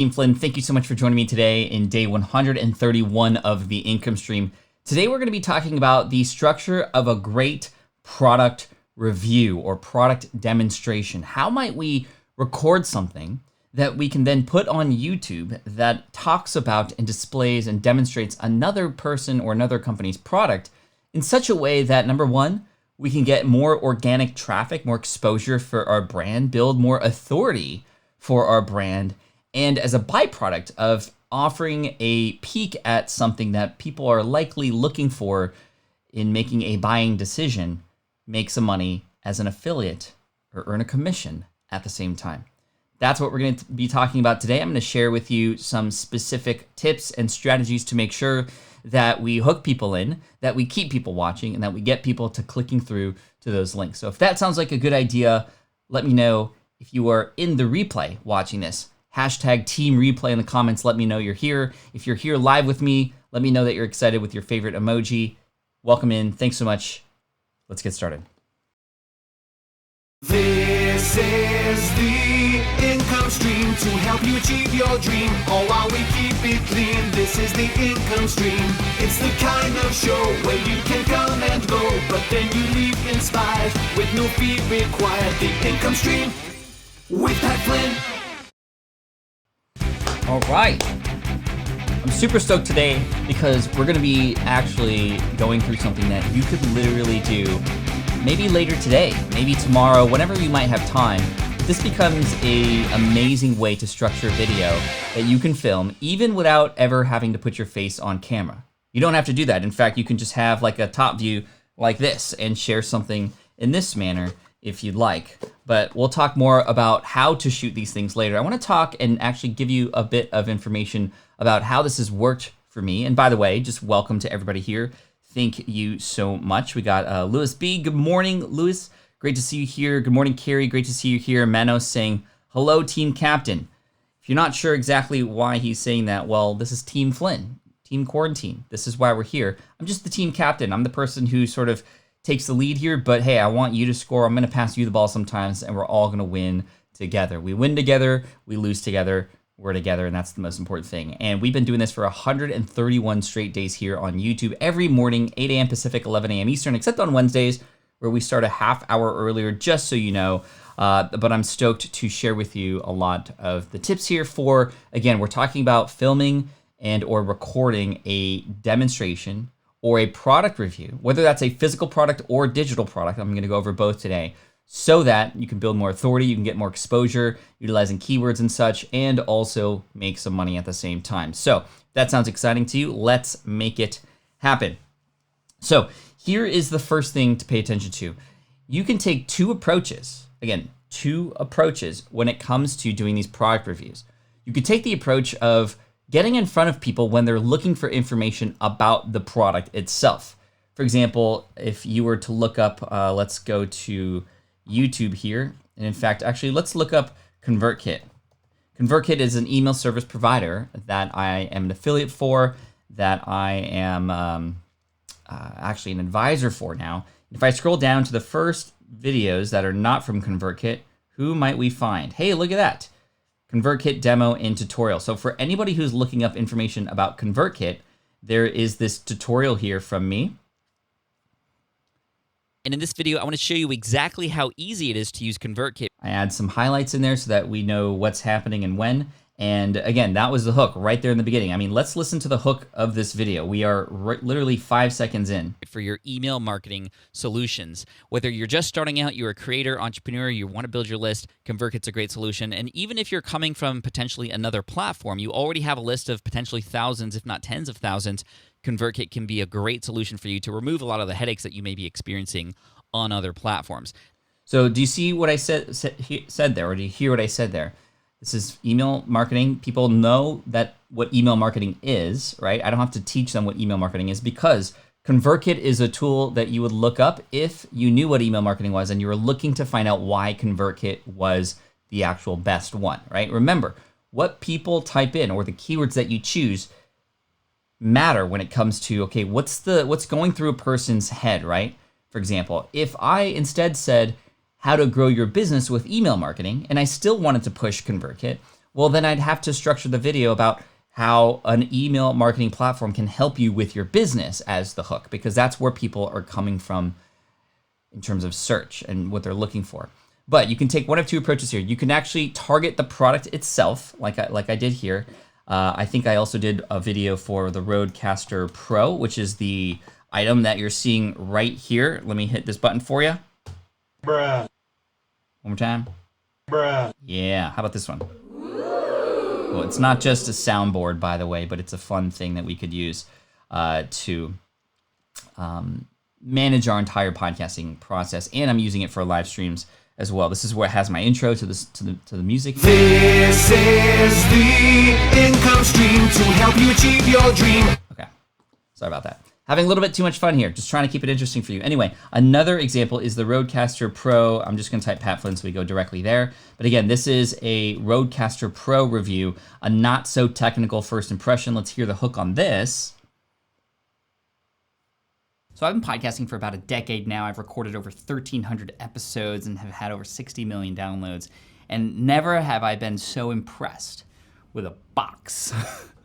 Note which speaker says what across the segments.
Speaker 1: Team Flynn, thank you so much for joining me today in day 131 of the income stream. Today we're going to be talking about the structure of a great product review or product demonstration. How might we record something that we can then put on YouTube that talks about and displays and demonstrates another person or another company's product in such a way that, number one, we can get more organic traffic, more exposure for our brand, build more authority for our brand, and as a byproduct of offering a peek at something that people are likely looking for in making a buying decision, make some money as an affiliate or earn a commission at the same time. That's what we're going to be talking about today. I'm going to share with you some specific tips and strategies to make sure that we hook people in, that we keep people watching, and that we get people to clicking through to those links. So if that sounds like a good idea, let me know. If you are in the replay watching this, hashtag team replay in the comments. Let me know you're here. If you're here live with me, let me know that you're excited with your favorite emoji. Welcome in. Thanks so much. Let's get started.
Speaker 2: This is the income stream to help you achieve your dream, all while we keep it clean. This is the income stream. It's the kind of show where you can come and go, but then you leave inspired with no fee required. The income stream with Pat Flynn.
Speaker 1: All right. I'm super stoked today because we're going to be actually going through something that you could literally do maybe later today, maybe tomorrow, whenever you might have time. This becomes an amazing way to structure a video that you can film even without ever having to put your face on camera. You don't have to do that. In fact, you can just have like a top view like this and share something in this manner if you'd like. But we'll talk more about how to shoot these things later. I want to talk and actually give you a bit of information about how this has worked for me. And by the way, just welcome to everybody here. Thank you so much. We got Lewis B. Good morning, Lewis. Great to see you here. Good morning, Carrie. Great to see you here. Manos saying, hello, team captain. If you're not sure exactly why he's saying that, well, this is Team Flynn, Team Quaranteam. This is why we're here. I'm just the team captain. I'm the person who sort of takes the lead here, but hey, I want you to score. I'm going to pass you the ball sometimes, and we're all going to win together. We win together, we lose together, we're together, and that's the most important thing. And we've been doing this for 131 straight days here on YouTube every morning, 8 a.m. Pacific, 11 a.m. Eastern, except on Wednesdays, where we start a half hour earlier, just so you know. But I'm stoked to share with you a lot of the tips here for, again, we're talking about filming and or recording a demonstration or a product review, whether that's a physical product or digital product. I'm going to go over both today so that you can build more authority, you can get more exposure, utilizing keywords and such, and also make some money at the same time. So if that sounds exciting to you, let's make it happen. So here is the first thing to pay attention to. You can take two approaches when it comes to doing these product reviews. You could take the approach of getting in front of people when they're looking for information about the product itself. For example, if you were to look up, let's go to YouTube here. And in fact, actually, let's look up ConvertKit. ConvertKit is an email service provider that I am an affiliate for, that I am actually an advisor for now. If I scroll down to the first videos that are not from ConvertKit, who might we find? Hey, look at that. ConvertKit demo and tutorial. So for anybody who's looking up information about ConvertKit, there is this tutorial here from me.
Speaker 3: And in this video, I want to show you exactly how easy it is to use ConvertKit.
Speaker 1: I add some highlights in there so that we know what's happening and when. And again, that was the hook right there in the beginning. I mean, let's listen to the hook of this video. We are literally 5 seconds in.
Speaker 3: For your email marketing solutions. Whether you're just starting out, you're a creator, entrepreneur, you want to build your list, ConvertKit's a great solution. And even if you're coming from potentially another platform, you already have a list of potentially thousands, if not tens of thousands, ConvertKit can be a great solution for you to remove a lot of the headaches that you may be experiencing on other platforms.
Speaker 1: So do you see what I said there, or do you hear what I said there? This is email marketing. People know that what email marketing is, right? I don't have to teach them what email marketing is because ConvertKit is a tool that you would look up if you knew what email marketing was and you were looking to find out why ConvertKit was the actual best one, right? Remember, what people type in or the keywords that you choose matter when it comes to, okay, what's going through a person's head, right? For example, if I instead said how to grow your business with email marketing and I still wanted to push ConvertKit, well, then I'd have to structure the video about how an email marketing platform can help you with your business as the hook, because that's where people are coming from in terms of search and what they're looking for. But you can take one of two approaches here. You can actually target the product itself, like I did here. I think I also did a video for the Rodecaster Pro, which is the item that you're seeing right here. Let me hit this button for you.
Speaker 4: Bruh.
Speaker 1: One more time.
Speaker 4: Bruh.
Speaker 1: Yeah, how about this one? Well, it's not just a soundboard, by the way, but it's a fun thing that we could use to manage our entire podcasting process, and I'm using it for live streams as well. This is where it has my intro to the music.
Speaker 2: This is the income stream to help you achieve your dream.
Speaker 1: Okay, sorry about that. Having a little bit too much fun here, just trying to keep it interesting for you. Anyway, another example is the Rodecaster Pro. I'm just gonna type Pat Flynn so we go directly there. But again, this is a Rodecaster Pro review, a not so technical first impression. Let's hear the hook on this. So I've been podcasting for about a decade now. I've recorded over 1,300 episodes and have had over 60 million downloads. And never have I been so impressed with a box.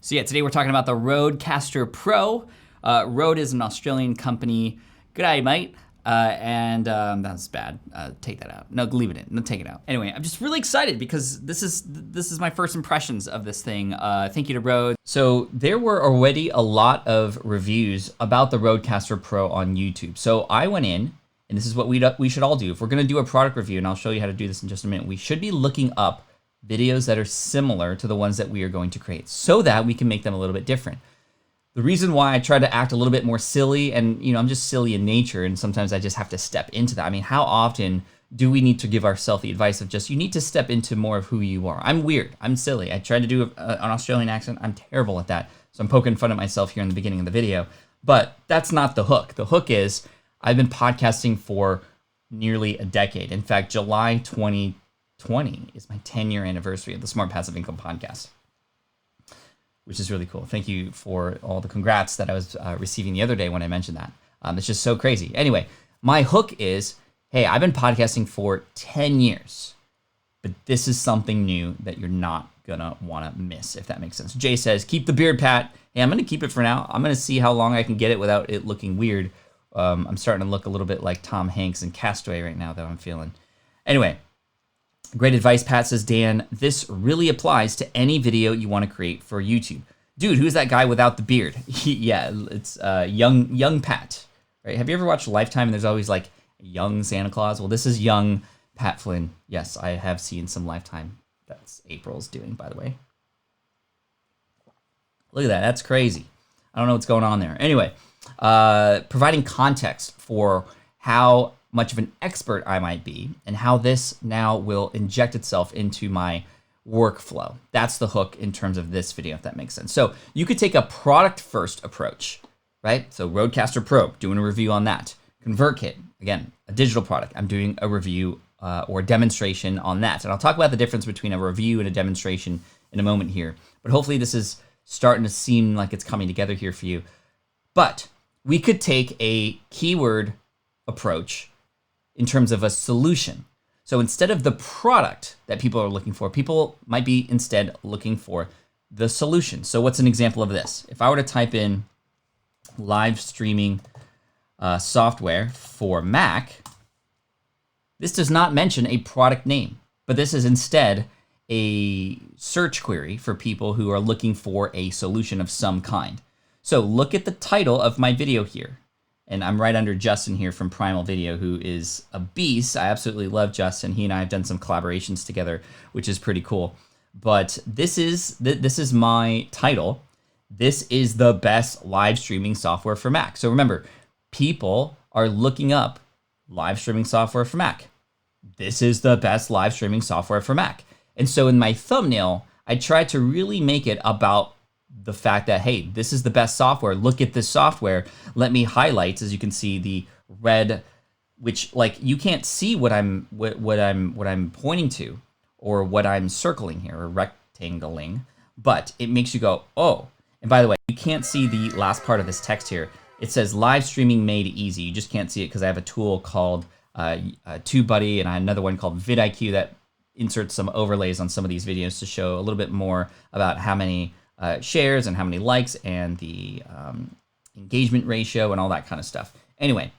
Speaker 1: So yeah, today we're talking about the Rodecaster Pro. Rode is an Australian company. Good day, mate. That's bad. Take that out. No, leave it in. No, take it out. Anyway, I'm just really excited because this is my first impressions of this thing. Thank you to Rode. So there were already a lot of reviews about the Rodecaster Pro on YouTube. So I went in, and this is what we should all do. If we're gonna do a product review, and I'll show you how to do this in just a minute, we should be looking up videos that are similar to the ones that we are going to create so that we can make them a little bit different. The reason why I try to act a little bit more silly, and I'm just silly in nature, and sometimes I just have to step into that. I mean, how often do we need to give ourselves the advice of just, you need to step into more of who you are? I'm weird, I'm silly. I tried to do an Australian accent, I'm terrible at that. So I'm poking fun at myself here in the beginning of the video, but that's not the hook. The hook is, I've been podcasting for nearly a decade. In fact, July 2020 is my 10-year anniversary of the Smart Passive Income podcast, which is really cool. Thank you for all the congrats that I was receiving the other day when I mentioned that. It's just so crazy. Anyway, my hook is, hey, I've been podcasting for 10 years, but this is something new that you're not gonna wanna miss, if that makes sense. Jay says, keep the beard, Pat. Hey, I'm gonna keep it for now. I'm gonna see how long I can get it without it looking weird. I'm starting to look a little bit like Tom Hanks in Castaway right now, though I'm feeling. Anyway, great advice, Pat, says Dan. This really applies to any video you want to create for YouTube. Dude, who's that guy without the beard? Yeah, it's young Pat, right? Have you ever watched Lifetime and there's always like young Santa Claus? Well, this is young Pat Flynn. Yes, I have seen some Lifetime. That's April's doing, by the way. Look at that, that's crazy. I don't know what's going on there. Anyway, providing context for how much of an expert I might be and how this now will inject itself into my workflow. That's the hook in terms of this video, if that makes sense. So you could take a product first approach, right? So Rodecaster Pro, doing a review on that. ConvertKit, again, a digital product. I'm doing a review or a demonstration on that. And I'll talk about the difference between a review and a demonstration in a moment here. But hopefully this is starting to seem like it's coming together here for you. But we could take a keyword approach in terms of a solution. So instead of the product that people are looking for, people might be instead looking for the solution. So what's an example of this? If I were to type in live streaming software for Mac, this does not mention a product name, but this is instead a search query for people who are looking for a solution of some kind. So look at the title of my video here. And I'm right under Justin here from Primal Video, who is a beast. I absolutely love Justin. He and I have done some collaborations together, which is pretty cool. But this is my title. This is the best live streaming software for Mac. So remember, people are looking up live streaming software for Mac. This is the best live streaming software for Mac. And so in my thumbnail, I tried to really make it about the fact that, hey, this is the best software. Look at this software. Let me highlight, as you can see, the red, which like you can't see what I'm pointing to or what I'm circling here or rectangling, but it makes you go, oh. And by the way, you can't see the last part of this text here. It says live streaming made easy. You just can't see it because I have a tool called TubeBuddy and I have another one called vidIQ that insert some overlays on some of these videos to show a little bit more about how many shares and how many likes and the engagement ratio and all that kind of stuff. Anyway,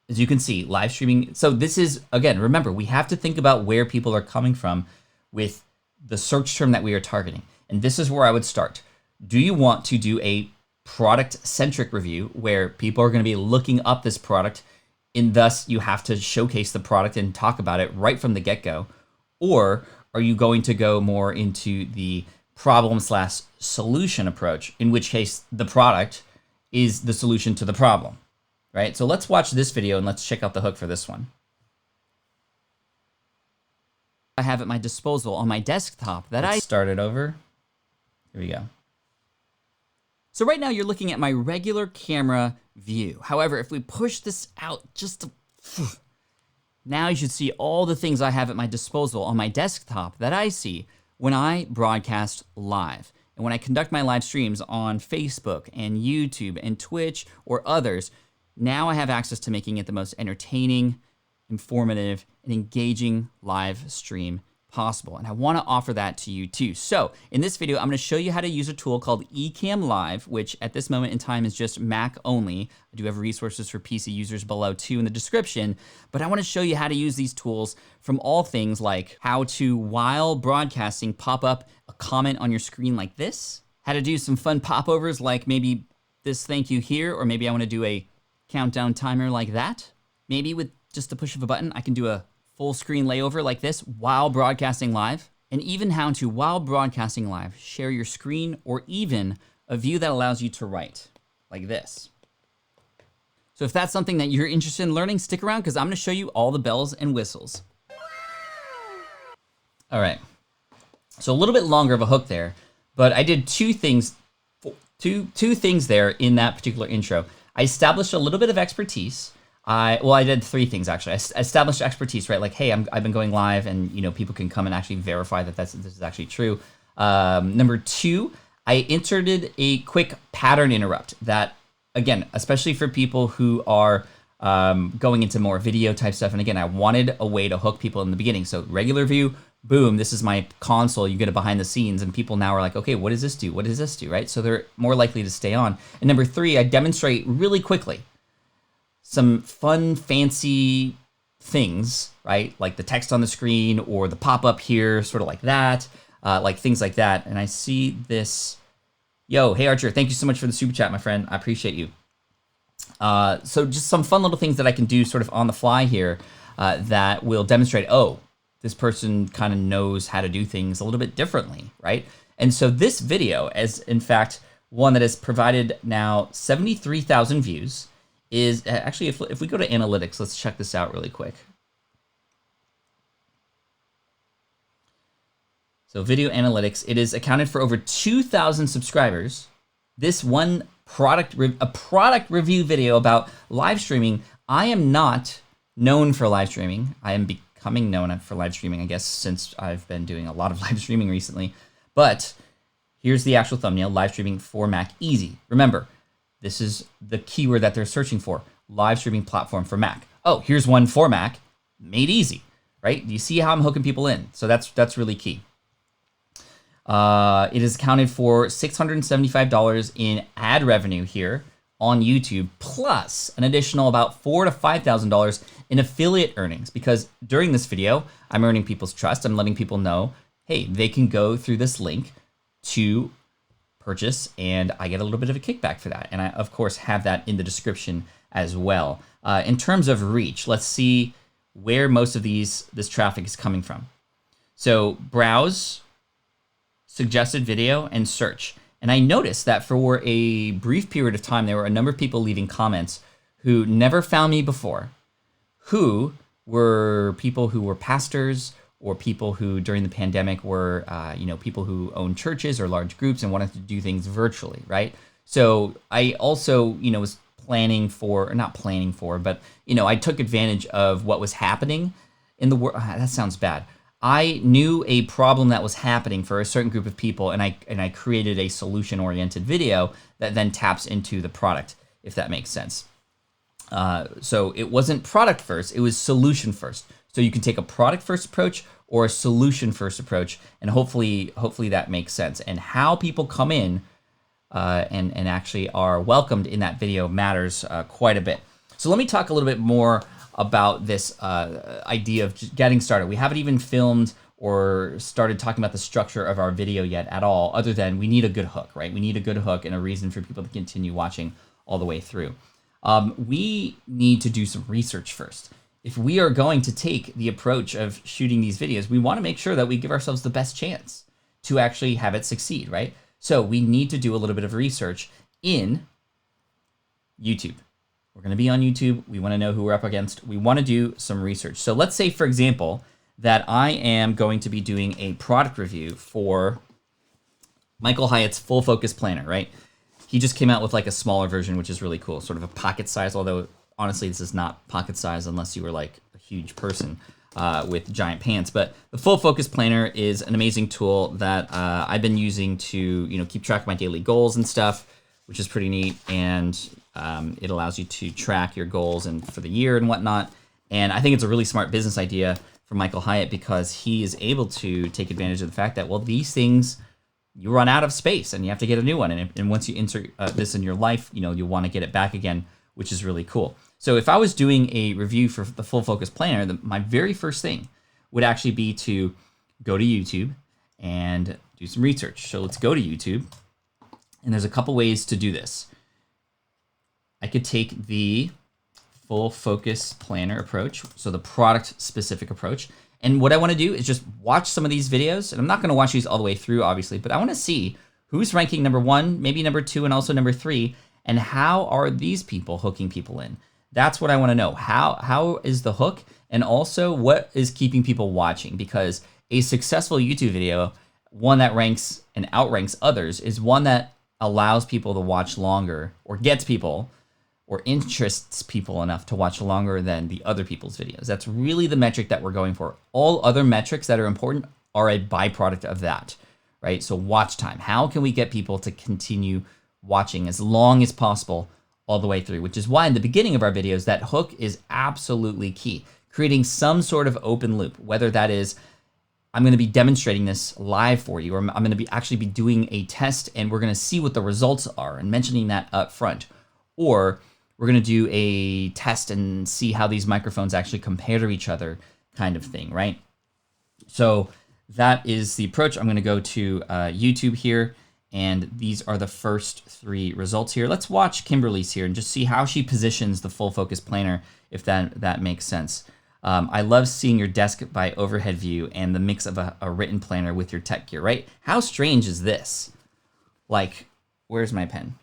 Speaker 1: as you can see, live streaming. So this is, again, remember, we have to think about where people are coming from with the search term that we are targeting. And this is where I would start. Do you want to do a product-centric review where people are going to be looking up this product, and thus you have to showcase the product and talk about it right from the get-go? Or are you going to go more into the problem/solution approach, in which case the product is the solution to the problem, right? So let's watch this video and let's check out the hook for this one. I have at my disposal on my desktop that I started over. Here we go. So right now you're looking at my regular camera view. However, if we push this out just a... Now you should see all the things I have at my disposal on my desktop that I see when I broadcast live. And when I conduct my live streams on Facebook and YouTube and Twitch or others, now I have access to making it the most entertaining, informative, and engaging live stream possible. And I want to offer that to you too. So in this video, I'm going to show you how to use a tool called Ecamm Live, which at this moment in time is just Mac only. I do have resources for PC users below too in the description, but I want to show you how to use these tools from all things like how to, while broadcasting, pop up a comment on your screen like this, how to do some fun popovers like maybe this thank you here, or maybe I want to do a countdown timer like that. Maybe with just the push of a button, I can do a full screen layover like this while broadcasting live, and even how to, while broadcasting live, share your screen or even a view that allows you to write like this. So if that's something that you're interested in learning, stick around because I'm going to show you all the bells and whistles. All right. So a little bit longer of a hook there, but I did two things there in that particular intro. I established a little bit of expertise. I did three things actually. I established expertise, right? Like, hey, I've been going live, and people can come and actually verify that this is actually true. Number two, I inserted a quick pattern interrupt that, again, especially for people who are going into more video type stuff. And again, I wanted a way to hook people in the beginning. So regular view, boom, this is my console. You get a behind the scenes, and people now are like, okay, what does this do? What does this do, right? So they're more likely to stay on. And number three, I demonstrate really quickly some fun, fancy things, right? Like the text on the screen or the pop-up here, sort of like that, like things like that. And I see this, yo, hey Archer, thank you so much for the super chat, my friend. I appreciate you. So just some fun little things that I can do sort of on the fly here that will demonstrate, oh, this person kind of knows how to do things a little bit differently, right? And so this video is, in fact, one that has provided now 73,000 views, is actually, if we go to analytics, let's check this out really quick. So video analytics, it is accounted for over 2,000 subscribers. This one product review video about live streaming. I am not known for live streaming. I am becoming known for live streaming, I guess, since I've been doing a lot of live streaming recently. But here's the actual thumbnail, live streaming for Mac easy. Remember, this is the keyword that they're searching for, live streaming platform for Mac. Oh, here's one for Mac, made easy, right? You see how I'm hooking people in? So that's really key. It is accounted for $675 in ad revenue here on YouTube, plus an additional about $4,000 to $5,000 in affiliate earnings, because during this video, I'm earning people's trust. I'm letting people know, hey, they can go through this link to purchase, and I get a little bit of a kickback for that. And I, of course, have that in the description as well. In terms of reach, let's see where most of this traffic is coming from. So browse, suggested video, and search. And I noticed that for a brief period of time, there were a number of people leaving comments who never found me before, who were people who were pastors, or people who during the pandemic were, people who own churches or large groups and wanted to do things virtually, right? So I also, was but I took advantage of what was happening in the world. That sounds bad. I knew a problem that was happening for a certain group of people, and I created a solution-oriented video that then taps into the product, if that makes sense. So it wasn't product first, it was solution first. So you can take a product first approach or a solution first approach, and hopefully that makes sense. And how people come in and actually are welcomed in that video matters quite a bit. So let me talk a little bit more about this idea of just getting started. We haven't even filmed or started talking about the structure of our video yet at all, other than we need a good hook, right? We need a good hook and a reason for people to continue watching all the way through. We need to do some research first. If we are going to take the approach of shooting these videos, we want to make sure that we give ourselves the best chance to actually have it succeed, right? So we need to do a little bit of research in YouTube. We're going to be on YouTube. We want to know who we're up against. We want to do some research. So let's say, for example, that I am going to be doing a product review for Michael Hyatt's full focus planner, right? He just came out with like a smaller version, which is really cool, sort of a pocket size, although honestly, this is not pocket size unless you were like a huge person with giant pants. But the full focus planner is an amazing tool that I've been using to keep track of my daily goals and stuff, which is pretty neat. And it allows you to track your goals and for the year and whatnot. And I think it's a really smart business idea for Michael Hyatt because he is able to take advantage of the fact that, well, these things, you run out of space and you have to get a new one. And once you insert this in your life, you'll want to get it back again, which is really cool. So if I was doing a review for the full focus planner, my very first thing would actually be to go to YouTube and do some research. So let's go to YouTube. And there's a couple ways to do this. I could take the full focus planner approach, so the product specific approach. And what I want to do is just watch some of these videos. And I'm not going to watch these all the way through, obviously, but I want to see who's ranking number 1, maybe number 2, and also number 3. And how are these people hooking people in? That's what I want to know. How is the hook? And also, what is keeping people watching? Because a successful YouTube video, one that ranks and outranks others, is one that allows people to watch longer or gets people or interests people enough to watch longer than the other people's videos. That's really the metric that we're going for. All other metrics that are important are a byproduct of that, right? So watch time. How can we get people to continue watching as long as possible all the way through, which is why in the beginning of our videos, that hook is absolutely key. Creating some sort of open loop, whether that is, I'm going to be demonstrating this live for you, or I'm going to be actually be doing a test and we're going to see what the results are and mentioning that up front. Or we're going to do a test and see how these microphones actually compare to each other kind of thing, right? So that is the approach. I'm going to go to YouTube here. And these are the first 3 results here. Let's watch Kimberly's here and just see how she positions the full focus planner, if that makes sense. I love seeing your desk by overhead view and the mix of a written planner with your tech gear, right? How strange is this? Like, where's my pen?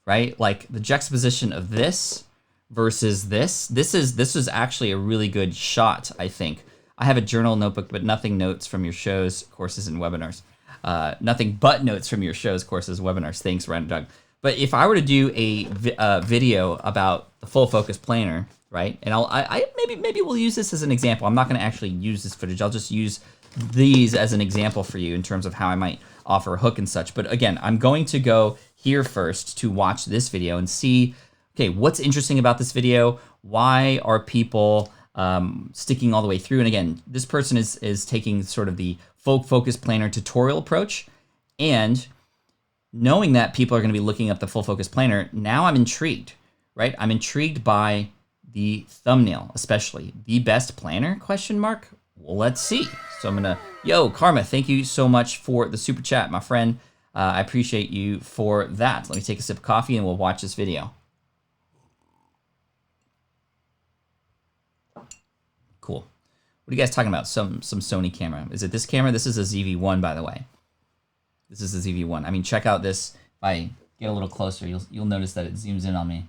Speaker 1: Right? Like the juxtaposition of this versus this. This is actually a really good shot, I think. I have a journal notebook, but nothing notes from your shows, courses, and webinars. Nothing but notes from your shows, courses, webinars. Thanks, Ryan Doug. But if I were to do a video about the full focus planner, right? And maybe we'll use this as an example. I'm not going to actually use this footage. I'll just use these as an example for you in terms of how I might offer a hook and such. But again, I'm going to go here first to watch this video and see, okay, what's interesting about this video? Why are people sticking all the way through? And again, this person is taking sort of the full focus planner tutorial approach, and knowing that people are going to be looking up the full focus planner, now I'm intrigued, right? I'm intrigued by the thumbnail, especially the best planner ? Well, let's see. So I'm gonna, Karma, thank you so much for the super chat, my friend. I appreciate you for that. Let me take a sip of coffee and we'll watch this video. Cool. What are you guys talking about? Some Sony camera. Is it this camera? This is a ZV-1, by the way. This is a ZV-1. I mean, check out this. If I get a little closer, you'll notice that it zooms in on me.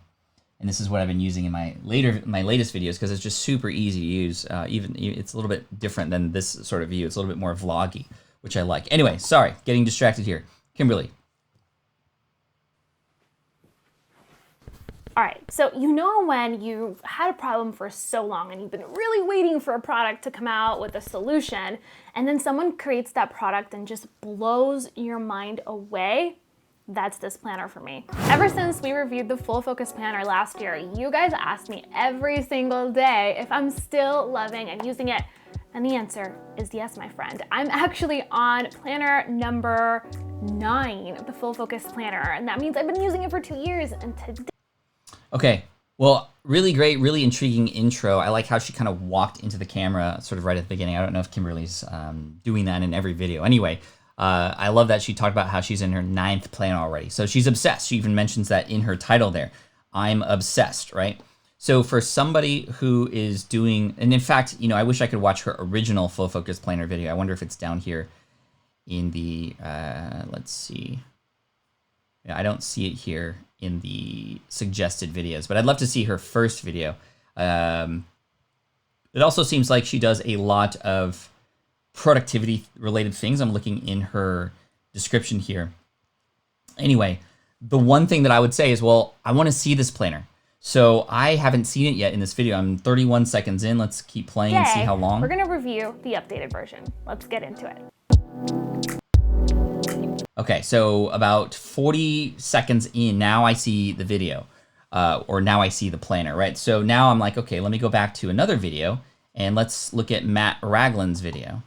Speaker 1: And this is what I've been using in my latest videos because it's just super easy to use. Even it's a little bit different than this sort of view. It's a little bit more vloggy, which I like. Anyway, sorry, getting distracted here. Kimberly.
Speaker 5: All right, so when you've had a problem for so long and you've been really waiting for a product to come out with a solution, and then someone creates that product and just blows your mind away, that's this planner for me. Ever since we reviewed the Full Focus Planner last year, you guys asked me every single day if I'm still loving and using it. And the answer is yes, my friend. I'm actually on planner number 9, the Full Focus Planner. And that means I've been using it for 2 years. And today...
Speaker 1: Okay, well, really great, really intriguing intro. I like how she kind of walked into the camera sort of right at the beginning. I don't know if Kimberly's doing that in every video. Anyway, I love that she talked about how she's in her 9th planner already. So she's obsessed. She even mentions that in her title there. I'm obsessed, right? So for somebody who is doing, and in fact, you know, I wish I could watch her original Full Focus Planner video. I wonder if it's down here in the, let's see. Yeah, I don't see it here in the suggested videos, but I'd love to see her first video. It also seems like she does a lot of productivity related things. I'm looking in her description here. Anyway, the one thing that I would say is, well, I want to see this planner. So I haven't seen it yet in this video. I'm 31 seconds in. Let's keep playing and see how long.
Speaker 5: We're going to review the updated version. Let's get into it.
Speaker 1: Okay, so about 40 seconds in, now I see the video, or now I see the planner, right? So now I'm like, okay, let me go back to another video, and let's look at Matt Ragland's video.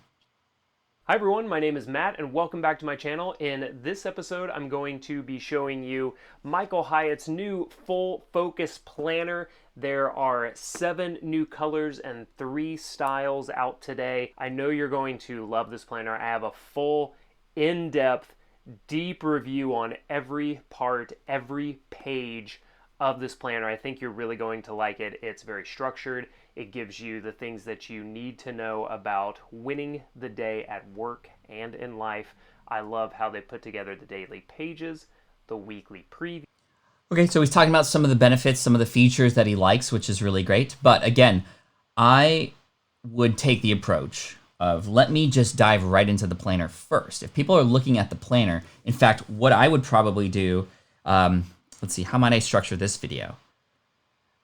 Speaker 6: Hi everyone, my name is Matt and welcome back to my channel. In this episode, I'm going to be showing you Michael Hyatt's new Full Focus Planner. There are 7 new colors and 3 styles out today. I know you're going to love this planner. I have a full, in-depth, deep review on every part, every page of this planner. I think you're really going to like it. It's very structured. It gives you the things that you need to know about winning the day at work and in life. I love how they put together the daily pages, the weekly preview.
Speaker 1: Okay, so he's talking about some of the benefits, some of the features that he likes, which is really great. But again, I would take the approach of let me just dive right into the planner first. If people are looking at the planner, in fact, what I would probably do, let's see, how might I structure this video?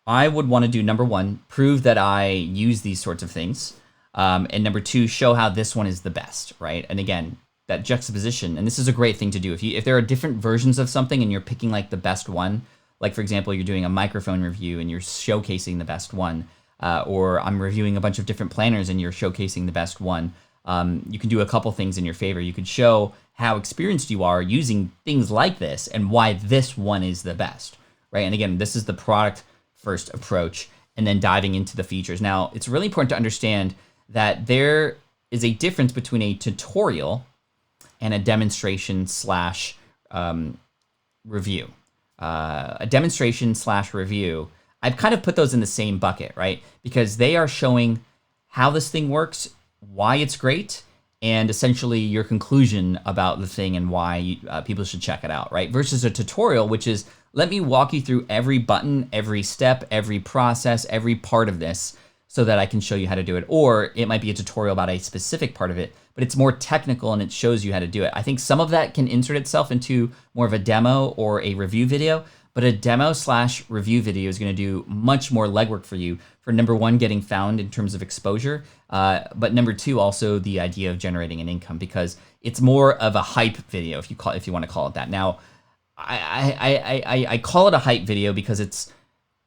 Speaker 1: I would want to do, number 1, prove that I use these sorts of things. And number 2, show how this one is the best, right? And again, that juxtaposition, and this is a great thing to do. If there are different versions of something and you're picking like the best one, like for example, you're doing a microphone review and you're showcasing the best one, or I'm reviewing a bunch of different planners and you're showcasing the best one, you can do a couple things in your favor. You could show how experienced you are using things like this and why this one is the best, right? And again, this is the product first approach, and then diving into the features. Now, it's really important to understand that there is a difference between a tutorial and a demonstration slash review. A demonstration slash review, I've kind of put those in the same bucket, right? Because they are showing how this thing works, why it's great, and essentially your conclusion about the thing and why people should check it out, right? Versus a tutorial, which is, let me walk you through every button, every step, every process, every part of this so that I can show you how to do it. Or it might be a tutorial about a specific part of it, but it's more technical and it shows you how to do it. I think some of that can insert itself into more of a demo or a review video, but a demo slash review video is going to do much more legwork for you for number 1, getting found in terms of exposure, but number 2, also the idea of generating an income, because it's more of a hype video, if you want to call it that. Now, I call it a hype video because it's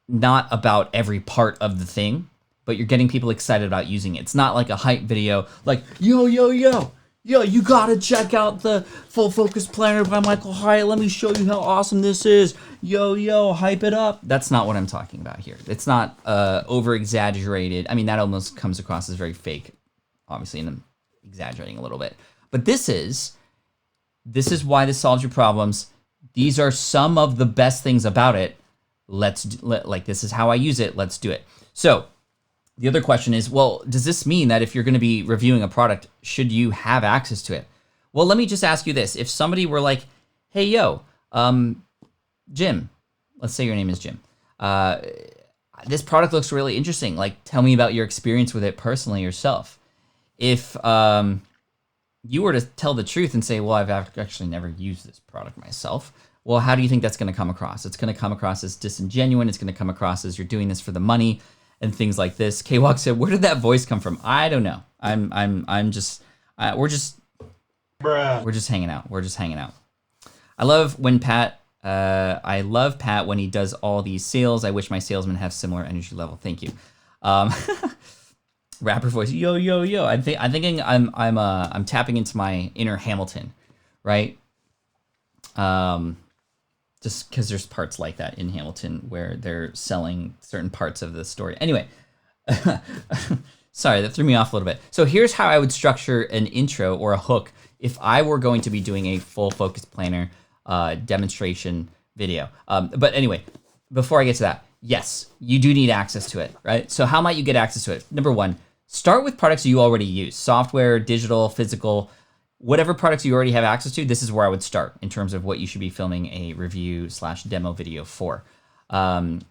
Speaker 1: not about every part of the thing, but you're getting people excited about using it. It's not like a hype video like, yo, you gotta check out the Full Focus Planner by Michael Hyatt. Let me show you how awesome this is. Yo, hype it up. That's not what I'm talking about here. It's not over-exaggerated. I mean, that almost comes across as very fake, obviously, and I'm exaggerating a little bit. But this is why this solves your problems. These are some of the best things about it. This is how I use it. Let's do it. So the other question is, well, does this mean that if you're going to be reviewing a product, should you have access to it? Well, let me just ask you this. If somebody were like, hey, yo, Jim, let's say your name is Jim. This product looks really interesting. Like, tell me about your experience with it personally yourself. If you were to tell the truth and say, well, I've actually never used this product myself, well, how do you think that's going to come across? It's going to come across as disingenuous. It's going to come across as you're doing this for the money and things like this. K-Walk said, where did that voice come from? I don't know. We're just hanging out. I love when Pat. I love Pat when he does all these sales. I wish my salesmen have similar energy level. Thank you. Rapper voice, yo yo yo. I'm thinking I'm tapping into my inner Hamilton, right? Just because there's parts like that in Hamilton where they're selling certain parts of the story. Anyway, sorry, that threw me off a little bit. So here's how I would structure an intro or a hook if I were going to be doing a full focus planner demonstration video. But anyway, before I get to that, yes, you do need access to it, right? So how might you get access to it? Number one, start with products you already use, software, digital, physical, whatever products you already have access to. This is where I would start in terms of what you should be filming a review/demo video for. Number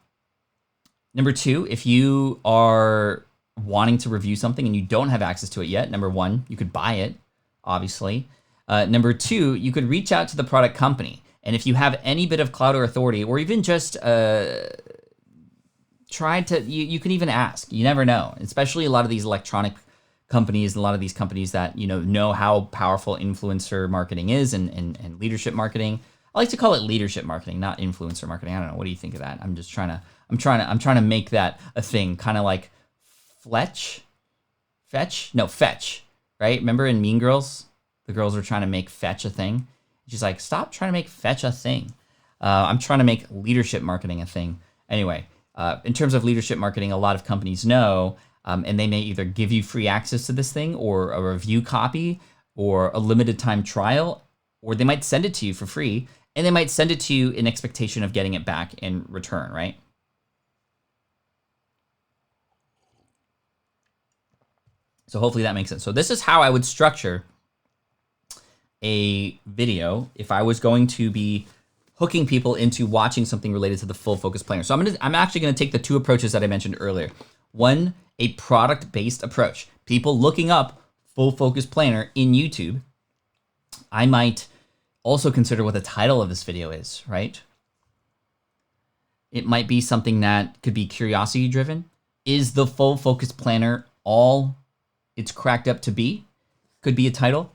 Speaker 1: two, if you are wanting to review something and you don't have access to it yet, number one, you could buy it, obviously. Number two, you could reach out to the product company. And if you have any bit of clout or authority, or even just try to, you can even ask. You never know, especially a lot of these electronic companies, a lot of these companies that, know how powerful influencer marketing is and leadership marketing. I like to call it leadership marketing, not influencer marketing. I don't know. What do you think of that? I'm trying to make that a thing, kind of like fetch, right? Remember in Mean Girls, the girls were trying to make fetch a thing. She's like, stop trying to make fetch a thing. I'm trying to make leadership marketing a thing. Anyway, in terms of leadership marketing, a lot of companies know, and they may either give you free access to this thing or a review copy or a limited time trial, or they might send it to you for free, and they might send it to you in expectation of getting it back in return, right? So hopefully that makes sense. So this is how I would structure a video if I was going to be hooking people into watching something related to the full focus planner. So I'm actually going to take the two approaches that I mentioned earlier. One, a product-based approach. People looking up full focus planner in YouTube. I might also consider what the title of this video is, right? It might be something that could be curiosity driven. Is the full focus planner all it's cracked up to be? Could be a title.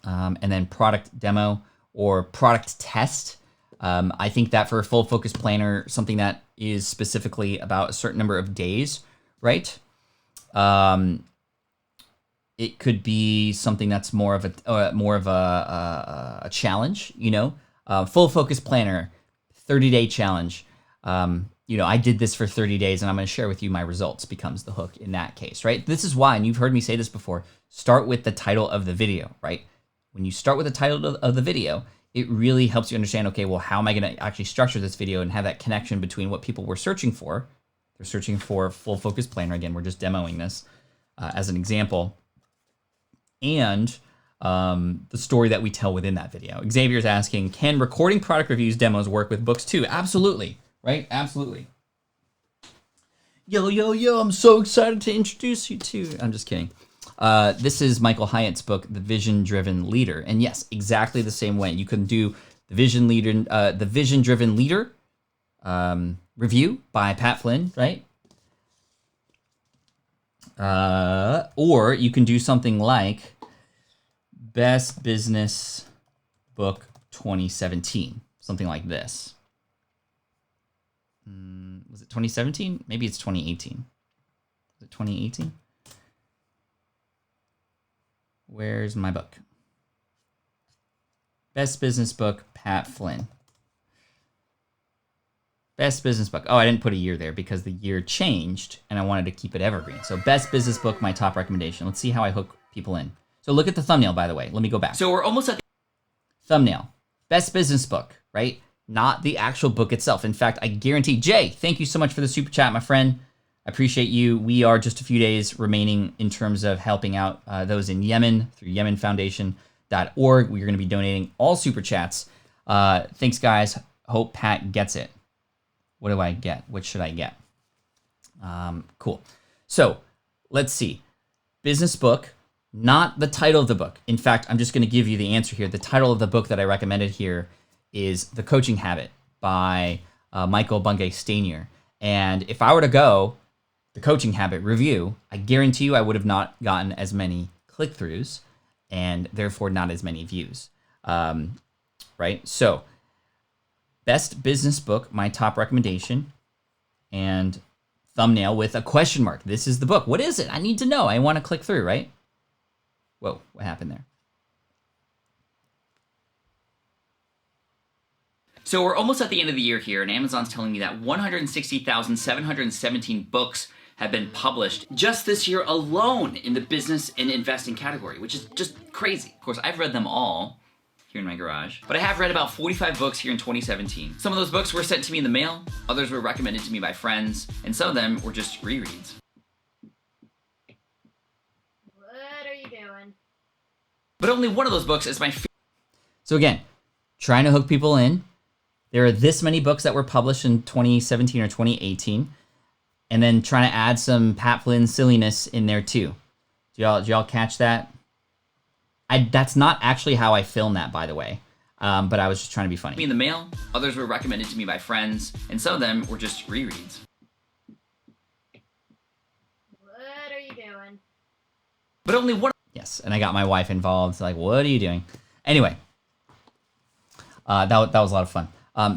Speaker 1: And then product demo or product test. I think that for a full focus planner, something that is specifically about a certain number of days, right? It could be something that's more of a challenge, full focus planner, 30-day challenge. I did this for 30 days and I'm going to share with you my results becomes the hook in that case, right? This is why, and you've heard me say this before, start with the title of the video, right? When you start with the title of the video, it really helps you understand, okay, well, how am I going to actually structure this video and have that connection between what people were searching for. They're searching for full focus planner. Again, we're just demoing this as an example. And the story that we tell within that video. Xavier's asking, can recording product reviews demos work with books too? Absolutely, right? Absolutely. Yo, yo, yo, I'm so excited to introduce you to... I'm just kidding. This is Michael Hyatt's book, The Vision-Driven Leader. And yes, exactly the same way. You can do the Vision-Driven Leader review by Pat Flynn, right? Or you can do something like Best Business Book 2017, something like this. Was it 2017? Maybe it's 2018. Was it 2018? Where's my book? Best Business Book, Pat Flynn. Best Business Book. Oh, I didn't put a year there because the year changed and I wanted to keep it evergreen. So Best Business Book, my top recommendation. Let's see how I hook people in. So look at the thumbnail, by the way. Let me go back. So we're almost at the thumbnail. Best Business Book, right? Not the actual book itself. In fact, I guarantee, Jay, thank you so much for the super chat, my friend. I appreciate you. We are just a few days remaining in terms of helping out those in Yemen through yemenfoundation.org. We're going to be donating all super chats. Thanks, guys. Hope Pat gets it. What do I get? What should I get? Cool. So let's see. Business book, not the title of the book. In fact, I'm just going to give you the answer here. The title of the book that I recommended here is The Coaching Habit by Michael Bungay Stanier. And if I were to go The Coaching Habit review, I guarantee you I would have not gotten as many click-throughs and therefore not as many views. right? So best business book, my top recommendation, and thumbnail with a question mark. This is the book. What is it? I need to know. I want to click through, right? Whoa, what happened there?
Speaker 3: So we're almost at the end of the year here, and Amazon's telling me that 160,717 books have been published just this year alone in the business and investing category, which is just crazy. Of course, I've read them all here in my garage, but I have read about 45 books here in 2017. Some of those books were sent to me in the mail, others were recommended to me by friends, and some of them were just rereads.
Speaker 5: What are you doing?
Speaker 3: But only one of those books is my favorite.
Speaker 1: So again, trying to hook people in. There are this many books that were published in 2017 or 2018, and then trying to add some Pat Flynn silliness in there too. Did y'all catch that? That's not actually how I filmed that, by the way, but I was just trying to be funny.
Speaker 3: In the mail, others were recommended to me by friends, and some of them were just rereads.
Speaker 5: What are you doing?
Speaker 3: But only one.
Speaker 1: Yes, and I got my wife involved. Like, what are you doing? Anyway, that was a lot of fun.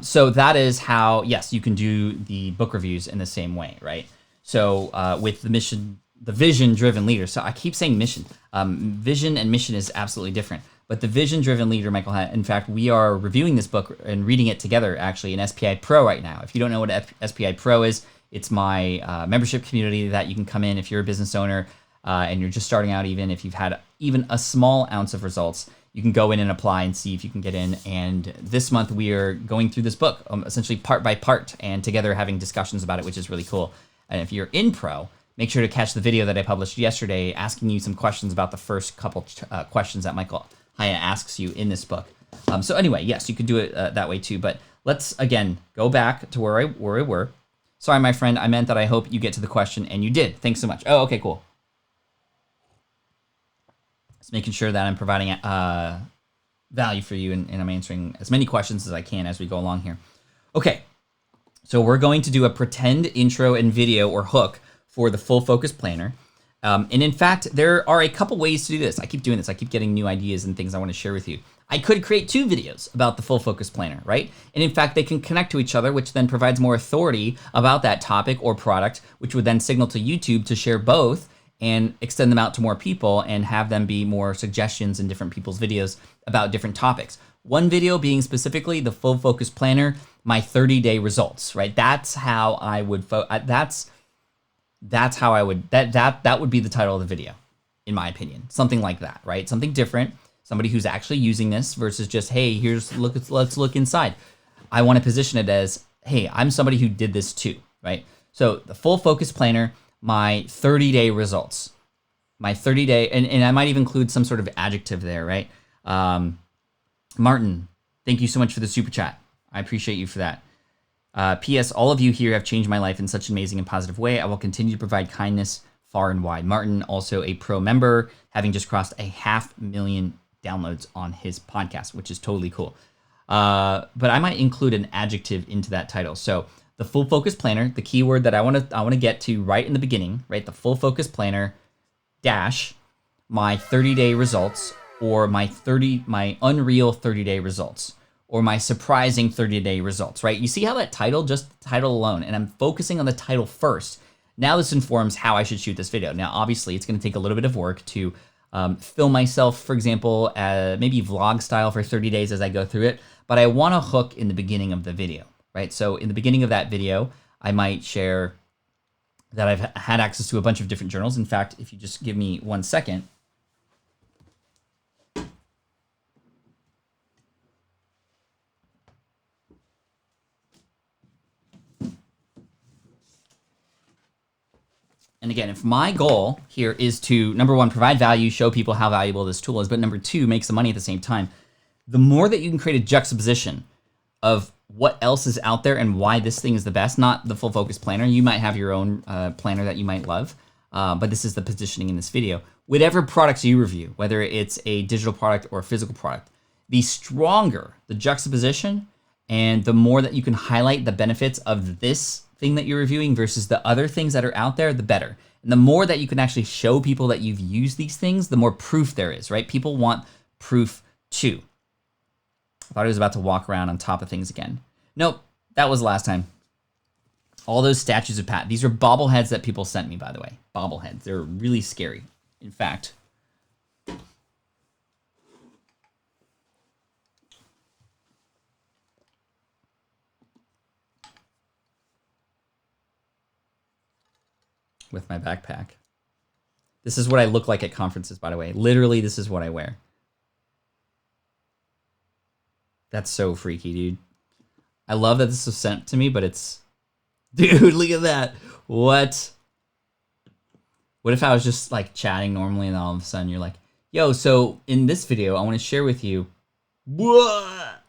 Speaker 1: So that is how, yes, you can do the book reviews in the same way, right? So with the vision-driven leader. So I keep saying mission. Vision and mission is absolutely different. But the vision-driven leader, Michael Hyatt, in fact, we are reviewing this book and reading it together, actually, in SPI Pro right now. If you don't know what SPI Pro is, it's my membership community that you can come in if you're a business owner and you're just starting out, even if you've had even a small ounce of results. You can go in and apply and see if you can get in. And this month we are going through this book, essentially part by part, and together having discussions about it, which is really cool. And if you're in Pro, make sure to catch the video that I published yesterday asking you some questions about the first couple questions that Michael Hyatt asks you in this book. So anyway, yes, you could do it that way too. But let's, again, go back to where we were. Sorry, my friend, I meant that I hope you get to the question, and you did. Thanks so much. Oh, okay, cool. Making sure that I'm providing value for you, and I'm answering as many questions as I can as we go along here. Okay, so we're going to do a pretend intro and video or hook for the Full Focus Planner. And in fact, there are a couple ways to do this. I keep doing this. I keep getting new ideas and things I want to share with you. I could create 2 videos about the Full Focus Planner, right? And in fact, they can connect to each other, which then provides more authority about that topic or product, which would then signal to YouTube to share both and extend them out to more people and have them be more suggestions in different people's videos about different topics. One video being specifically the Full Focus Planner, my 30-day results, right? That's how I would, that would be the title of the video, in my opinion. Something like that, right? Something different, somebody who's actually using this versus just, hey, let's look inside. I want to position it as, hey, I'm somebody who did this too, right? So the Full Focus Planner, my 30-day results, my 30-day, and I might even include some sort of adjective there, right? Martin, thank you so much for the super chat. I appreciate you for that. P.S. All of you here have changed my life in such an amazing and positive way. I will continue to provide kindness far and wide. Martin, also a pro member, having just crossed 500,000 downloads on his podcast, which is totally cool. But I might include an adjective into that title. So the Full Focus Planner, the keyword that I want to get to right in the beginning, right? The Full Focus Planner dash my 30-day results, or my unreal 30-day results, or my surprising 30-day results, right? You see how that title, just the title alone, and I'm focusing on the title first. Now this informs how I should shoot this video. Now, obviously, it's going to take a little bit of work to film myself, for example, maybe vlog style for 30 days as I go through it, but I want to hook in the beginning of the video. Right? So in the beginning of that video, I might share that I've had access to a bunch of different journals. In fact, if you just give me 1 second. And again, if my goal here is to, number 1, provide value, show people how valuable this tool is, but number 2, make some money at the same time, the more that you can create a juxtaposition of what else is out there and why this thing is the best, not the Full Focus Planner. You might have your own planner that you might love, but this is the positioning in this video. Whatever products you review, whether it's a digital product or a physical product, the stronger the juxtaposition and the more that you can highlight the benefits of this thing that you're reviewing versus the other things that are out there, the better. And the more that you can actually show people that you've used these things, the more proof there is, right? People want proof too. I thought he was about to walk around on top of things again. Nope, that was last time. All those statues of Pat. These are bobbleheads that people sent me, by the way. Bobbleheads. They're really scary. In fact, with my backpack. This is what I look like at conferences, by the way. Literally, this is what I wear. That's so freaky, dude. I love that this was sent to me, but it's... Dude, look at that. What? What if I was just like chatting normally and all of a sudden you're like, yo, so in this video, I want to share with you... What?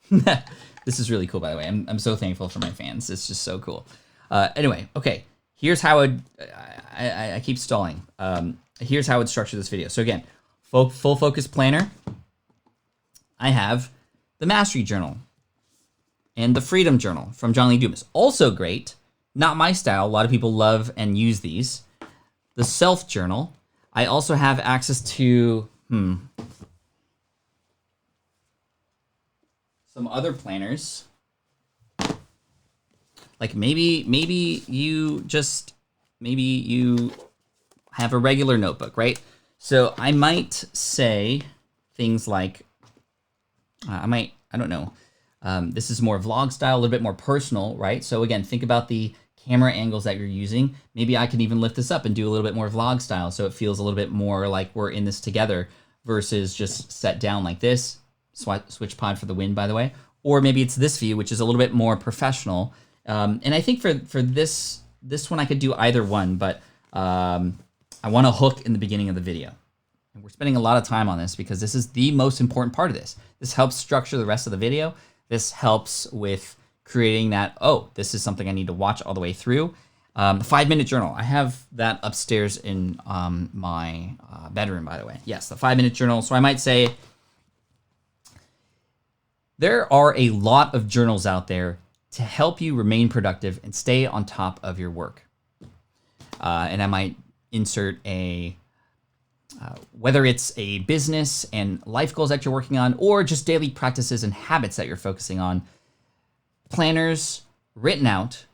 Speaker 1: This is really cool, by the way. I'm so thankful for my fans. It's just so cool. Anyway, okay. Here's how I keep stalling. Here's how I would structure this video. So again, full focus planner. I have the Mastery Journal and the Freedom Journal from John Lee Dumas. Also great. Not my style. A lot of people love and use these. The Self Journal. I also have access to some other planners. Like maybe you have a regular notebook, right? So I might say things like, I don't know. This is more vlog style, a little bit more personal, right? So again, think about the camera angles that you're using. Maybe I can even lift this up and do a little bit more vlog style so it feels a little bit more like we're in this together versus just set down like this. Switch pod for the win, by the way. Or maybe it's this view, which is a little bit more professional. And I think for this one, I could do either one, but I want a hook in the beginning of the video. And we're spending a lot of time on this because this is the most important part of this. This helps structure the rest of the video. This helps with creating that, oh, this is something I need to watch all the way through. The 5-minute journal. I have that upstairs in my bedroom, by the way. Yes, the 5-minute journal. So I might say there are a lot of journals out there to help you remain productive and stay on top of your work. And I might insert whether it's a business and life goals that you're working on, or just daily practices and habits that you're focusing on, planners written out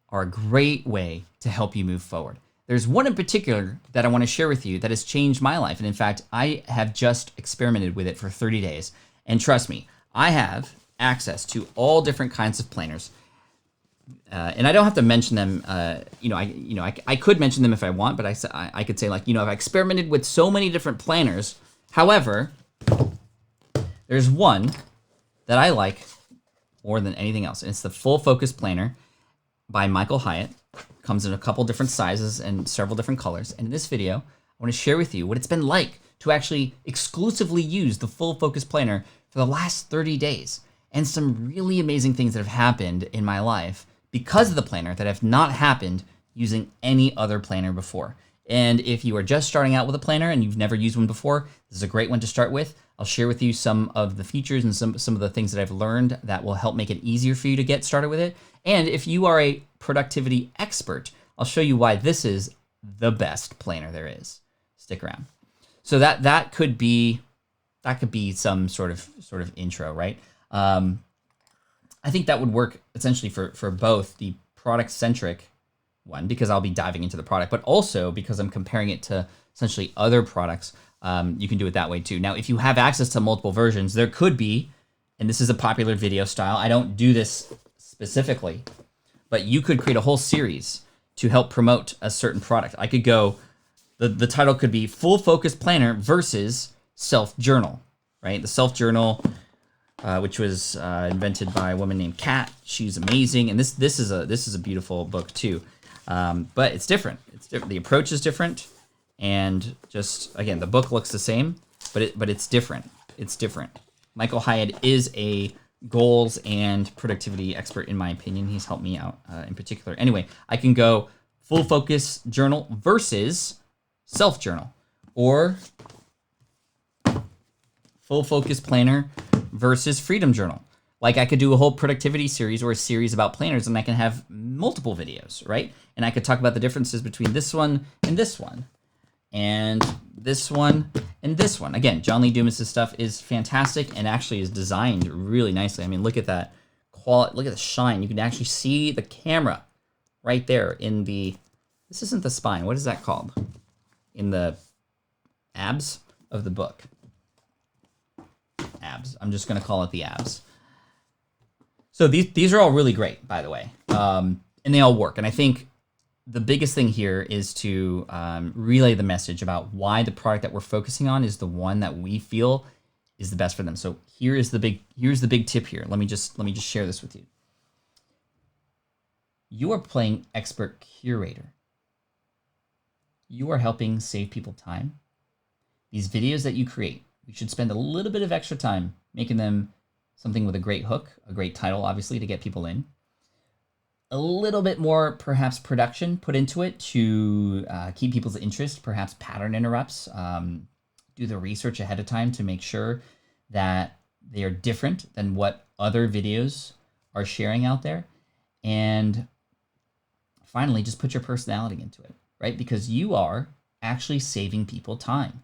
Speaker 1: are a great way to help you move forward. There's one in particular that I want to share with you that has changed my life. And in fact, I have just experimented with it for 30 days. And trust me, I have access to all different kinds of planners. And I don't have to mention them. I could mention them if I want, but I could say, like, I've experimented with so many different planners. However, there's one that I like more than anything else, and it's the Full Focus Planner by Michael Hyatt. Comes in a couple different sizes and several different colors. And in this video, I want to share with you what it's been like to actually exclusively use the Full Focus Planner for the last 30 days, and some really amazing things that have happened in my life because of the planner that have not happened using any other planner before. And if you are just starting out with a planner and you've never used one before, this is a great one to start with. I'll share with you some of the features and some of the things that I've learned that will help make it easier for you to get started with it. And if you are a productivity expert, I'll show you why this is the best planner there is. Stick around. So that could be some sort of intro, right? I think that would work essentially for both the product-centric one, because I'll be diving into the product, but also because I'm comparing it to essentially other products. You can do it that way too. Now, if you have access to multiple versions, there could be, and this is a popular video style, I don't do this specifically, but you could create a whole series to help promote a certain product. I could go, the title could be Full Focus Planner versus Self Journal, right? The Self Journal, which was invented by a woman named Kat. She's amazing, and this is a beautiful book too. But it's different. The approach is different, and just again, the book looks the same, but it's different. It's different. Michael Hyatt is a goals and productivity expert, in my opinion. He's helped me out in particular. Anyway, I can go Full Focus Journal versus Self Journal, or Full Focus Planner versus Freedom Journal. Like, I could do a whole productivity series or a series about planners, and I can have multiple videos, right? And I could talk about the differences between this one and this one. and this one, and this one. Again, John Lee Dumas' stuff is fantastic and actually is designed really nicely. I mean, look at that quality, look at the shine. You can actually see the camera right there in the, this isn't the spine, what is that called? In the abs of the book. Abs, I'm just gonna call it the abs. So these are all really great, by the way, and they all work. And I think the biggest thing here is to relay the message about why the product that we're focusing on is the one that we feel is the best for them. So here's the big tip here. Let me just share this with you. You are playing expert curator. You are helping save people time. These videos that you create, you should spend a little bit of extra time making them something with a great hook, a great title, obviously, to get people in. A little bit more, perhaps, production put into it to keep people's interest, perhaps pattern interrupts. Do the research ahead of time to make sure that they are different than what other videos are sharing out there. And finally, just put your personality into it, right? Because you are actually saving people time.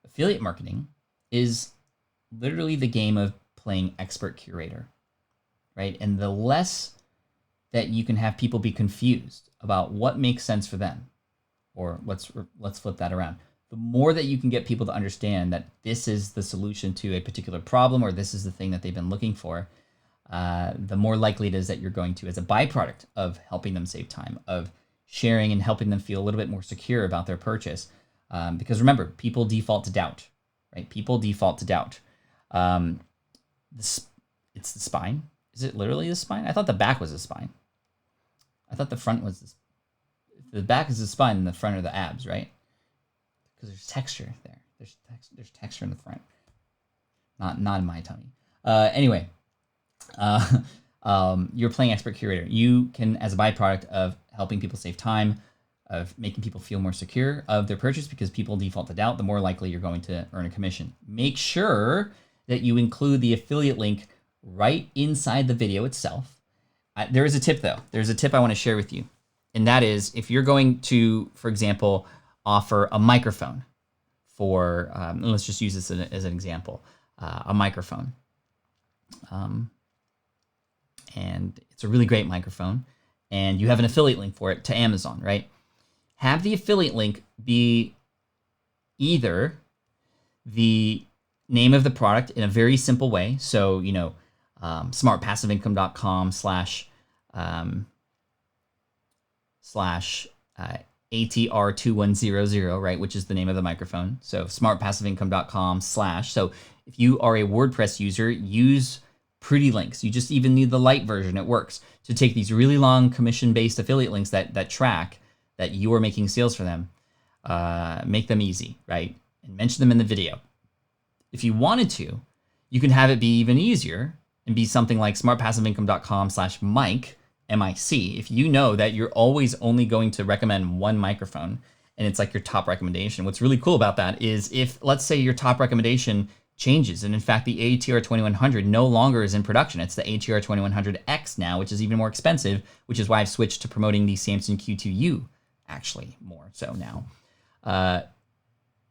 Speaker 1: Affiliate marketing is literally the game of playing expert curator, right? And the less that you can have people be confused about what makes sense for them, or let's flip that around. The more that you can get people to understand that this is the solution to a particular problem, or this is the thing that they've been looking for, the more likely it is that you're going to, as a byproduct of helping them save time, of sharing and helping them feel a little bit more secure about their purchase. Because remember, people default to doubt, right? People default to doubt. It's the spine. Is it literally the spine? I thought the back was the spine. I thought the front was the back is the spine and the front are the abs, right? Because there's texture there. There's texture in the front. Not in my tummy. Anyway, you're playing expert curator. You can, as a byproduct of helping people save time, of making people feel more secure of their purchase, because people default to doubt, the more likely you're going to earn a commission. Make sure that you include the affiliate link right inside the video itself. There is a tip, though. There's a tip I want to share with you. And that is, if you're going to, for example, offer a microphone for, let's just use this as an example, a microphone. And it's a really great microphone. And you have an affiliate link for it to Amazon, right? Have the affiliate link be either the name of the product in a very simple way. So, smartpassiveincome.com/ATR2100, right? Which is the name of the microphone. So smartpassiveincome.com/. So if you are a WordPress user, use pretty links. You just even need the light version. It works to take these really long commission-based affiliate links that track that you are making sales for them, make them easy, right? And mention them in the video. If you wanted to, you can have it be even easier and be something like smartpassiveincome.com/mic, M-I-C. If you know that you're always only going to recommend one microphone and it's like your top recommendation, what's really cool about that is if, let's say, your top recommendation changes, and in fact, the ATR 2100 no longer is in production. It's the ATR 2100X now, which is even more expensive, which is why I've switched to promoting the Samsung Q2U, actually, more so now.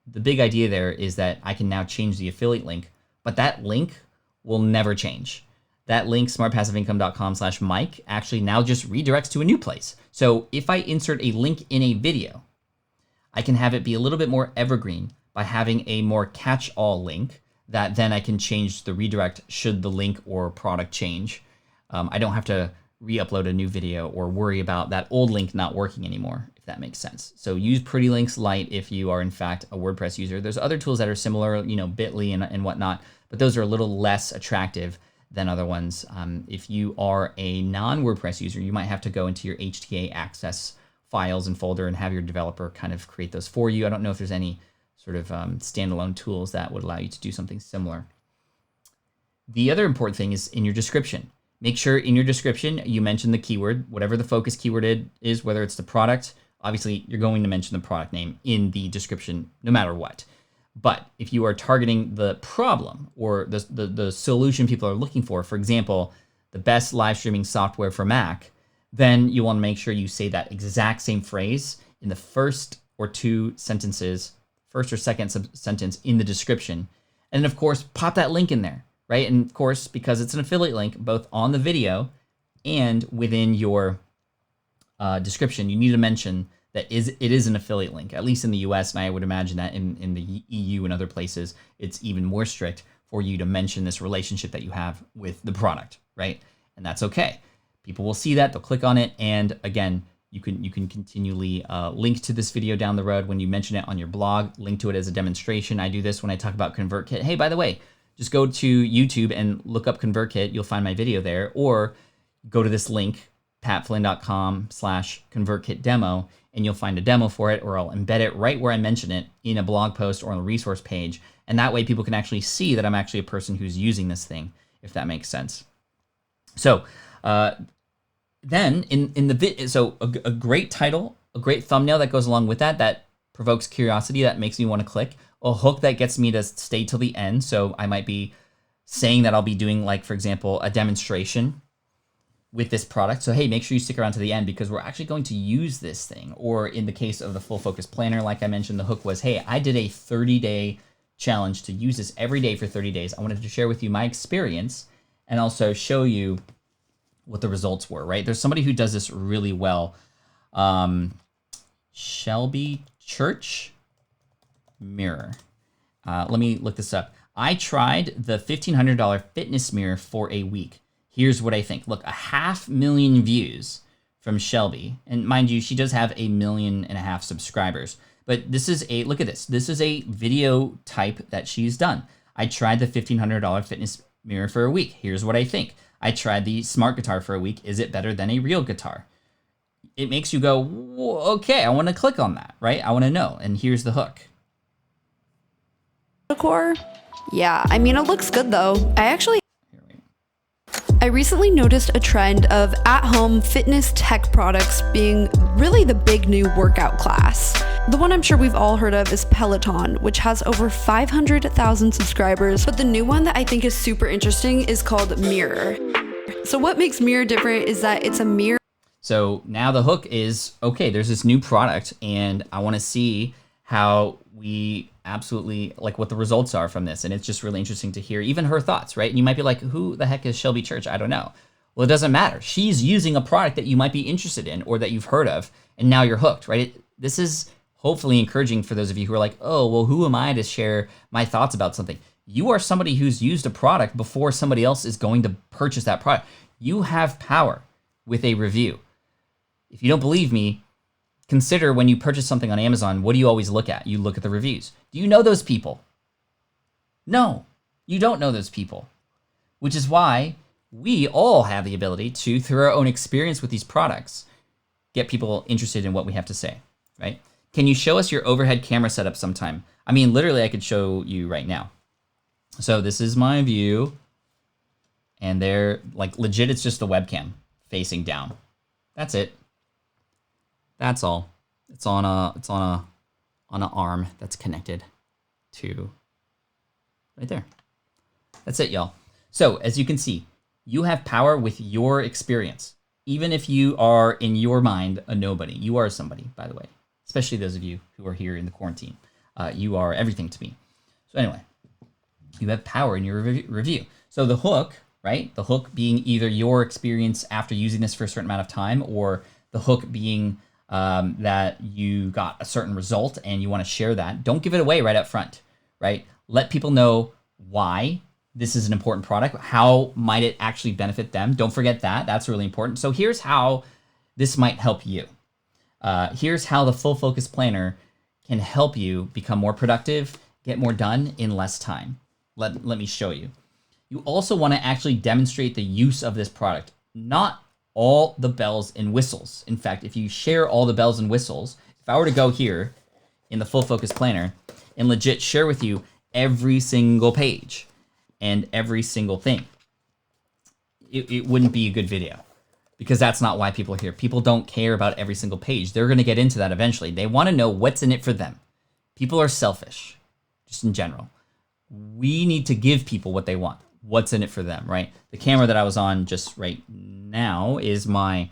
Speaker 1: The big idea there is that I can now change the affiliate link, but that link will never change. That link, smartpassiveincome.com/mic, actually now just redirects to a new place. So if I insert a link in a video, I can have it be a little bit more evergreen by having a more catch-all link that then I can change the redirect should the link or product change. I don't have to re-upload a new video or worry about that old link not working anymore, if that makes sense. So use Pretty Links Lite if you are in fact a WordPress user. There's other tools that are similar, Bitly and whatnot, but those are a little less attractive than other ones. If you are a non-WordPress user, you might have to go into your HTA access files and folder and have your developer kind of create those for you. I don't know if there's any sort of standalone tools that would allow you to do something similar. The other important thing is in your description. Make sure in your description you mention the keyword, whatever the focus keyword is, whether it's the product. Obviously, you're going to mention the product name in the description no matter what. But if you are targeting the problem or the solution people are looking for example, the best live streaming software for Mac, then you want to make sure you say that exact same phrase in the first or 2 sentences, first or second sentence in the description. And of course, pop that link in there, right? And of course, because it's an affiliate link, both on the video and within your description, you need to mention that it is an affiliate link, at least in the US, and I would imagine that in the EU and other places, it's even more strict for you to mention this relationship that you have with the product, right? And that's okay. People will see that, they'll click on it, and again, you can continually link to this video down the road when you mention it on your blog, link to it as a demonstration. I do this when I talk about ConvertKit. Hey, by the way, just go to YouTube and look up ConvertKit. You'll find my video there, or go to this link, patflynn.com/ConvertKit-demo, and you'll find a demo for it, or I'll embed it right where I mention it in a blog post or on a resource page. And that way people can actually see that I'm actually a person who's using this thing, if that makes sense. So then in the video, so a great title, a great thumbnail that goes along with that provokes curiosity, that makes me want to click, a hook that gets me to stay till the end. So I might be saying that I'll be doing, like, for example, a demonstration with this product. So, hey, make sure you stick around to the end because we're actually going to use this thing. Or in the case of the full focus planner, like I mentioned, the hook was, hey, I did a 30-day challenge to use this every day for 30 days. I wanted to share with you my experience and also show you what the results were, right? There's somebody who does this really well. Shelby Church Mirror. Let me look this up. I tried the $1,500 fitness mirror for a week. Here's what I think. Look, 500,000 views from Shelby. And mind you, she does have 1.5 million subscribers. But this is look at this. This is a video type that she's done. I tried the $1,500 fitness mirror for a week. Here's what I think. I tried the smart guitar for a week. Is it better than a real guitar? It makes you go, okay, I want to click on that, right? I want to know. And here's the hook.
Speaker 7: Decor? Yeah, I mean, it looks good though. I recently noticed a trend of at-home fitness tech products being really the big new workout class. The one I'm sure we've all heard of is Peloton, which has over 500,000 subscribers, but the new one that I think is super interesting is called Mirror. So what makes Mirror different is that it's a mirror.
Speaker 1: So now the hook is, okay, there's this new product and I want to see how we absolutely, like, what the results are from this. And it's just really interesting to hear even her thoughts, right? And you might be like, who the heck is Shelby Church? I don't know. Well, it doesn't matter. She's using a product that you might be interested in or that you've heard of, and now you're hooked, right? This is hopefully encouraging for those of you who are like, oh, well, who am I to share my thoughts about something? You are somebody who's used a product before somebody else is going to purchase that product. You have power with a review. If you don't believe me, consider when you purchase something on Amazon, what do you always look at? You look at the reviews. Do you know those people? No, you don't know those people, which is why we all have the ability to, through our own experience with these products, get people interested in what we have to say, right? Can you show us your overhead camera setup sometime? I mean, literally, I could show you right now. So this is my view, and they're like legit, it's just the webcam facing down. That's it. That's all. It's on an arm that's connected to right there. That's it, y'all. So as you can see, you have power with your experience. Even if you are in your mind a nobody, you are somebody, by the way, especially those of you who are here in the quarantine. You are everything to me. So anyway, you have power in your review. So the hook, right? The hook being either your experience after using this for a certain amount of time, or the hook being that you got a certain result and you want to share that. Don't give it away right up front, right? Let people know why this is an important product. How might it actually benefit them? Don't forget that. That's really important. So here's how this might help you. Here's how the Full Focus Planner can help you become more productive, get more done in less time. Let me show you. You also want to actually demonstrate the use of this product, not all the bells and whistles. In fact, if you share all the bells and whistles, if I were to go here in the Full Focus Planner and legit share with you every single page and every single thing, it wouldn't be a good video, because that's not why people are here. People don't care about every single page. They're going to get into that eventually. They want to know what's in it for them. People are selfish, just in general. We need to give people what they want. What's in it for them, right? The camera that I was on just right now is my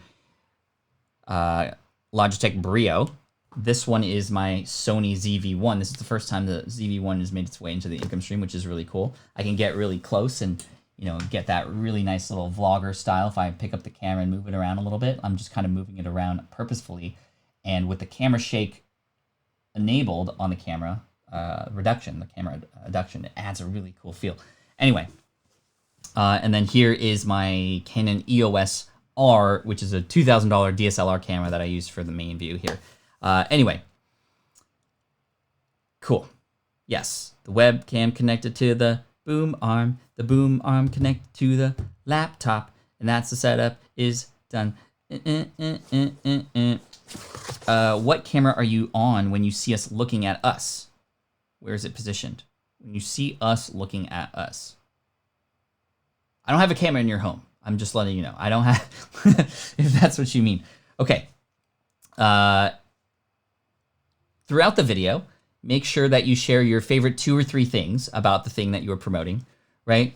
Speaker 1: Logitech Brio, This one is my Sony ZV-1. This is the first time the ZV-1 has made its way into the income stream, which is really cool. I can get really close and, you know, get that really nice little vlogger style. If I pick up the camera and move it around a little bit, I'm just kind of moving it around purposefully. And with the camera shake enabled on the camera reduction, it adds a really cool feel. Anyway, and then here is my Canon EOS R, which is a $2,000 DSLR camera that I use for the main view here. Anyway, cool. Yes, the webcam connected to the boom arm connected to the laptop, and that's the setup is done. What camera are you on when you see us looking at us? Where is it positioned? When you see us looking at us. I don't have a camera in your home. I'm just letting you know. I don't have, if that's what you mean. Okay. Throughout the video, make sure that you share your favorite 2 or 3 things about the thing that you're promoting, right?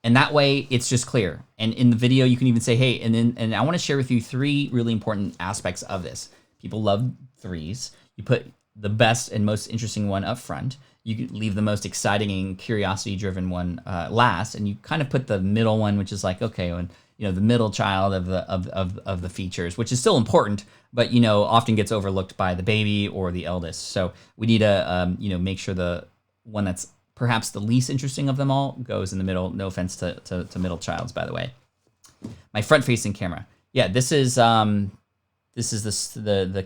Speaker 1: And that way it's just clear. And in the video, you can even say, hey, and I want to share with you 3 really important aspects of this. People love 3s. You put the best and most interesting one up front. You can leave the most exciting and curiosity-driven one last, and you kind of put the middle one, which is like, okay, when you know the middle child of the features, which is still important, but you know often gets overlooked by the baby or the eldest. So we need to you know make sure the one that's perhaps the least interesting of them all goes in the middle. No offense to middle childs, by the way. My front-facing camera, yeah, this is the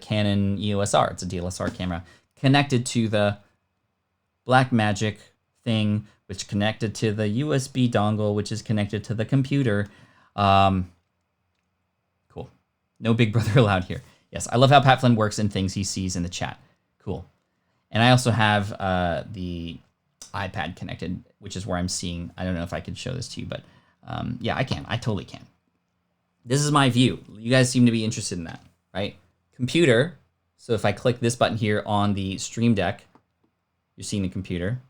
Speaker 1: Canon EOS R. It's a DSLR camera connected to the Blackmagic thing, which connected to the USB dongle, which is connected to the computer. Cool. No Big Brother allowed here. Yes, I love how Pat Flynn works in things he sees in the chat. Cool. And I also have the iPad connected, which is where I'm seeing. I don't know if I could show this to you, but yeah, I can. I totally can. This is my view. You guys seem to be interested in that, right? Computer. So if I click this button here on the Stream Deck, you're seeing the computer.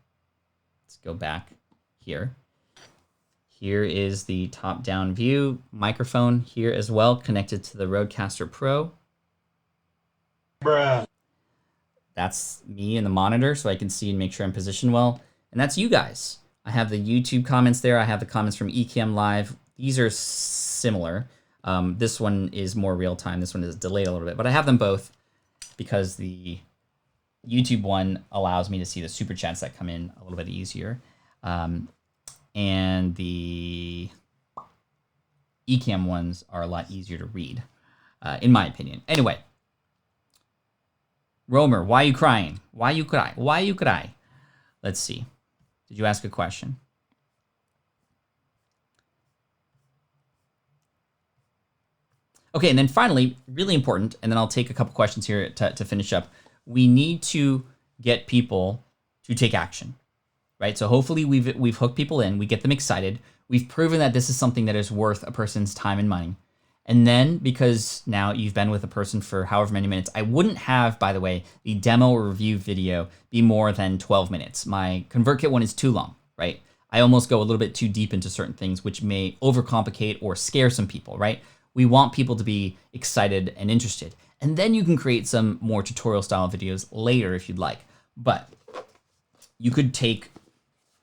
Speaker 1: Let's go back here. Here is the top-down view. Microphone here as well, connected to the Rodecaster Pro.
Speaker 4: Bruh.
Speaker 1: That's me in the monitor, so I can see and make sure I'm positioned well. And that's you guys. I have the YouTube comments there. I have the comments from Ecamm Live. These are similar. This one is more real-time. This one is delayed a little bit. But I have them both because the YouTube one allows me to see the super chats that come in a little bit easier. And the Ecamm ones are a lot easier to read, in my opinion. Anyway, Romer, why are you crying? Why you cry? Why you cry? Let's see. Did you ask a question? Okay, and then finally, really important, and then I'll take a couple questions here to finish up. We need to get people to take action, right? So hopefully we've hooked people in, we get them excited, we've proven that this is something that is worth a person's time and money. And then, because now you've been with a person for however many minutes, I wouldn't have, by the way, the demo or review video be more than 12 minutes. My ConvertKit one is too long, right? I almost go a little bit too deep into certain things, which may overcomplicate or scare some people, right? We want people to be excited and interested. And then you can create some more tutorial style videos later if you'd like. But you could take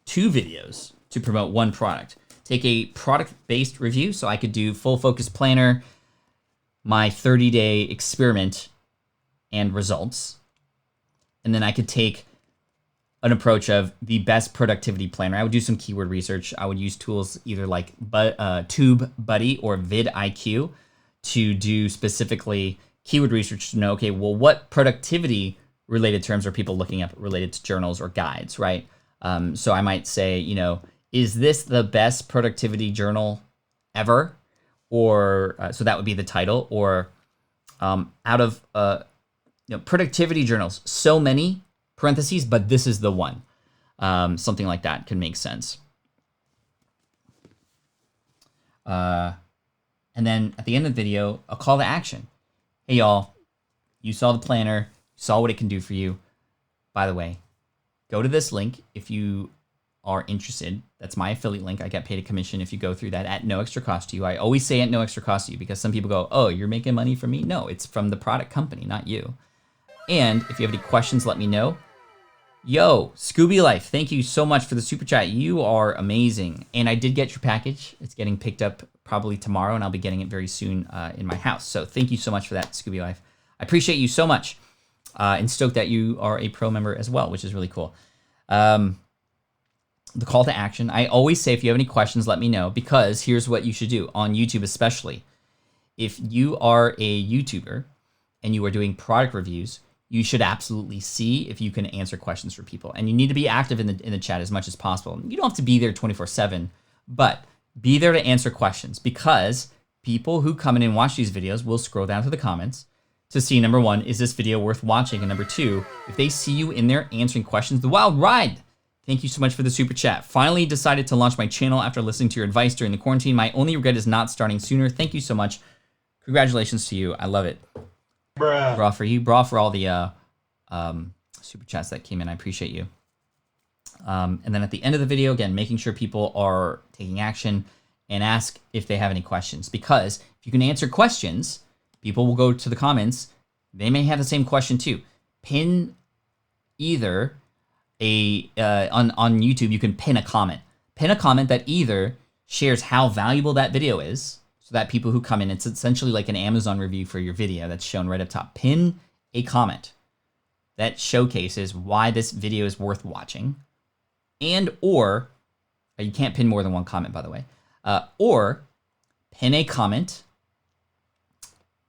Speaker 1: 2 videos to promote one product. Take a product-based review, so I could do full focus planner, my 30-day experiment and results. And then I could take an approach of the best productivity planner. I would do some keyword research. I would use tools either like TubeBuddy or vidIQ to do specifically keyword research to know, okay, well, what productivity related terms are people looking up related to journals or guides, right? So I might say, you know, is this the best productivity journal ever? Or so that would be the title. Or out of productivity journals, so many parentheses, but this is the one. Something like that can make sense. And then at the end of the video, a call to action. Hey y'all, you saw the planner, saw what it can do for you. By the way, go to this link if you are interested. That's my affiliate link. I get paid a commission if you go through that at no extra cost to you. I always say at no extra cost to you because some people go, oh, you're making money from me? No, it's from the product company, not you. And if you have any questions, let me know. Yo, Scooby Life, thank you so much for the super chat. You are amazing. And I did get your package. It's getting picked up probably tomorrow, and I'll be getting it very soon in my house. So thank you so much for that, Scooby Life. I appreciate you so much. And stoked that you are a pro member as well, which is really cool. The call to action. I always say if you have any questions, let me know, because here's what you should do on YouTube especially. If you are a YouTuber and you are doing product reviews, you should absolutely see if you can answer questions for people. And you need to be active in the chat as much as possible. You don't have to be there 24/7, but be there to answer questions, because people who come in and watch these videos will scroll down to the comments to see, number one, is this video worth watching? And number two, if they see you in there answering questions, the wild ride. Thank you so much for the super chat. Finally decided to launch my channel after listening to your advice during the quarantine. My only regret is not starting sooner. Thank you so much. Congratulations to you. I love it.
Speaker 4: Bruh.
Speaker 1: Bra for you, bra for all the super chats that came in. I appreciate you. And then at the end of the video, again, making sure people are taking action and ask if they have any questions. Because if you can answer questions, people will go to the comments. They may have the same question too. Pin either on YouTube, you can pin a comment. Pin a comment that either shares how valuable that video is, so that people who come in, it's essentially like an Amazon review for your video that's shown right up top. Pin a comment that showcases why this video is worth watching, and or you can't pin more than one comment, by the way, or pin a comment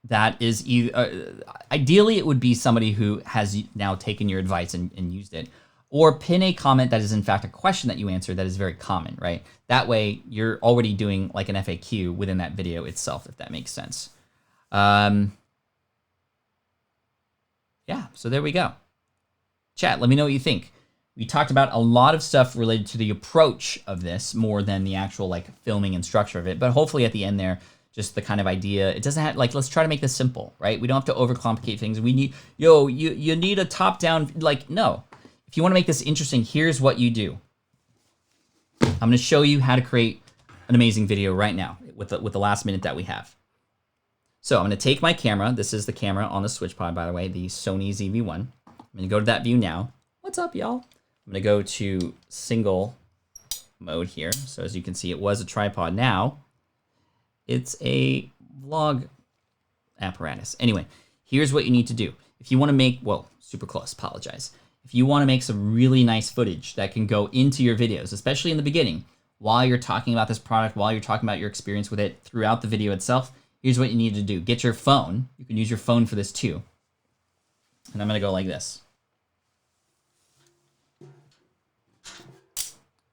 Speaker 1: that is either, ideally it would be somebody who has now taken your advice and used it, or pin a comment that is in fact a question that you answered that is very common, right? That way you're already doing like an FAQ within that video itself, if that makes sense. Yeah, so there we go. Chat, let me know what you think. We talked about a lot of stuff related to the approach of this more than the actual like filming and structure of it, but hopefully at the end there, just the kind of idea. It doesn't have, like, let's try to make this simple, right? We don't have to overcomplicate things. We need, you need a top-down, like, no. If you want to make this interesting, here's what you do. I'm going to show you how to create an amazing video right now with the last minute that we have. So I'm going to take my camera. This is the camera on the SwitchPod, by the way, the Sony ZV-1. I'm going to go to that view now. What's up, y'all? I'm going to go to single mode here. So as you can see, it was a tripod. Now it's a vlog apparatus. Anyway, here's what you need to do. If you want to make, well, super close, apologize. If you want to make some really nice footage that can go into your videos, especially in the beginning, while you're talking about this product, while you're talking about your experience with it throughout the video itself, here's what you need to do. Get your phone. You can use your phone for this too. And I'm going to go like this.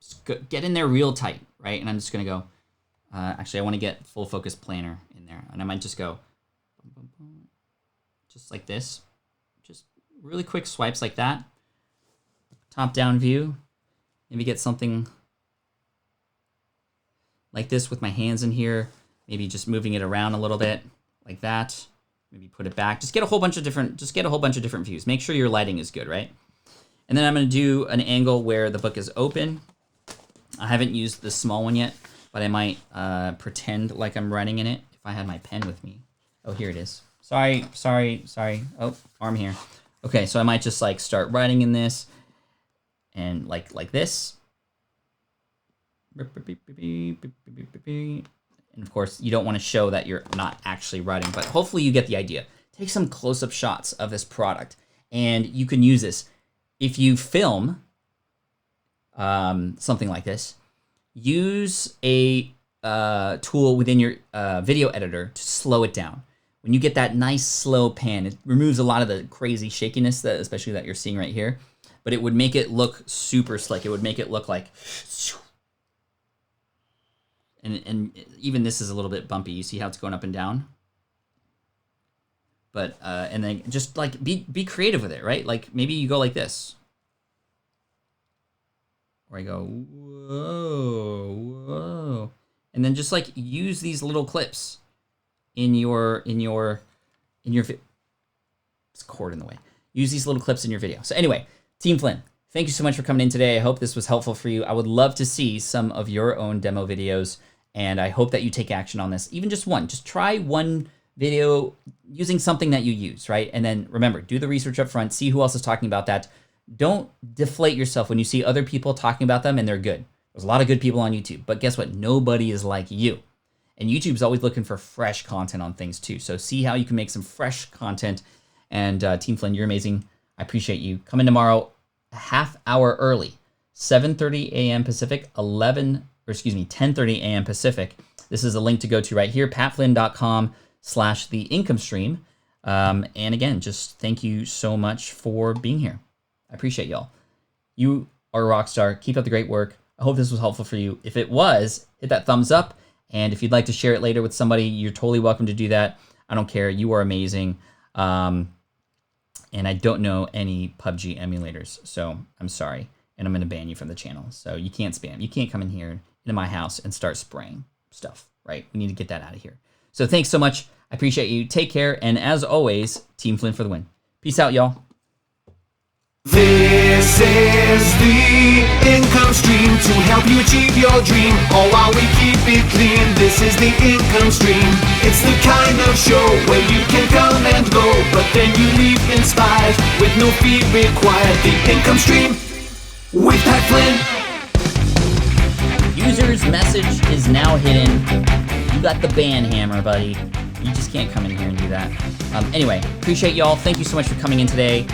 Speaker 1: Just get in there real tight, right? And I'm just going to go, actually, I want to get full focus planner in there. And I might just go just like this. Just really quick swipes like that. Top down view. Maybe get something like this with my hands in here. Maybe just moving it around a little bit like that. Maybe put it back. Just get a whole bunch of different views. Make sure your lighting is good, right? And then I'm going to do an angle where the book is open. I haven't used the small one yet, but I might pretend like I'm writing in it if I had my pen with me. Oh, here it is. Sorry. Oh, arm here. Okay, so I might just like start writing in this and like this. And of course, you don't want to show that you're not actually writing, but hopefully you get the idea. Take some close-up shots of this product, and you can use this. If you film something like this, use a tool within your video editor to slow it down. When you get that nice slow pan, it removes a lot of the crazy shakiness, especially that you're seeing right here, but it would make it look super slick. It would make it look like, and even this is a little bit bumpy. You see how it's going up and down? But, and then just like be creative with it, right? Like maybe you go like this. Or I go, whoa. And then just like use these little clips in your it's cord in the way. Use these little clips in your video. So anyway, Team Flynn, thank you so much for coming in today. I hope this was helpful for you. I would love to see some of your own demo videos, and I hope that you take action on this. Even just one. Just try one video using something that you use, right? And then remember, do the research up front, see who else is talking about that. Don't deflate yourself when you see other people talking about them and they're good. There's a lot of good people on YouTube, but guess what? Nobody is like you. And YouTube's always looking for fresh content on things too. So see how you can make some fresh content. And Team Flynn, you're amazing. I appreciate you. Come in tomorrow a half hour early, 7:30 a.m. Pacific, 10:30 a.m. Pacific. This is a link to go to right here, patflynn.com/theincomestream. And again, just thank you so much for being here. I appreciate y'all. You are a rock star. Keep up the great work. I hope this was helpful for you. If it was, hit that thumbs up. And if you'd like to share it later with somebody, you're totally welcome to do that. I don't care. You are amazing. And I don't know any PUBG emulators, so I'm sorry. And I'm going to ban you from the channel. So you can't spam. You can't come in here into my house and start spraying stuff, right? We need to get that out of here. So thanks so much. I appreciate you. Take care. And as always, Team Flynn for the win. Peace out, y'all.
Speaker 2: This is the income stream to help you achieve your dream, all while we keep it clean. This is the income stream. It's the kind of show where you can come and go, but then you leave inspired with no fee required. The income stream with Pat Flynn.
Speaker 1: User's message is now hidden. You got the ban hammer, buddy. You just can't come in here and do that. Anyway, appreciate y'all. Thank you so much for coming in today.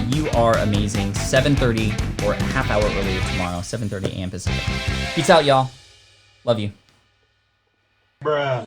Speaker 1: You are amazing. 7:30 or a half hour earlier tomorrow, 7:30 a.m. Pacific. Peace out, y'all. Love you.
Speaker 4: Bruh.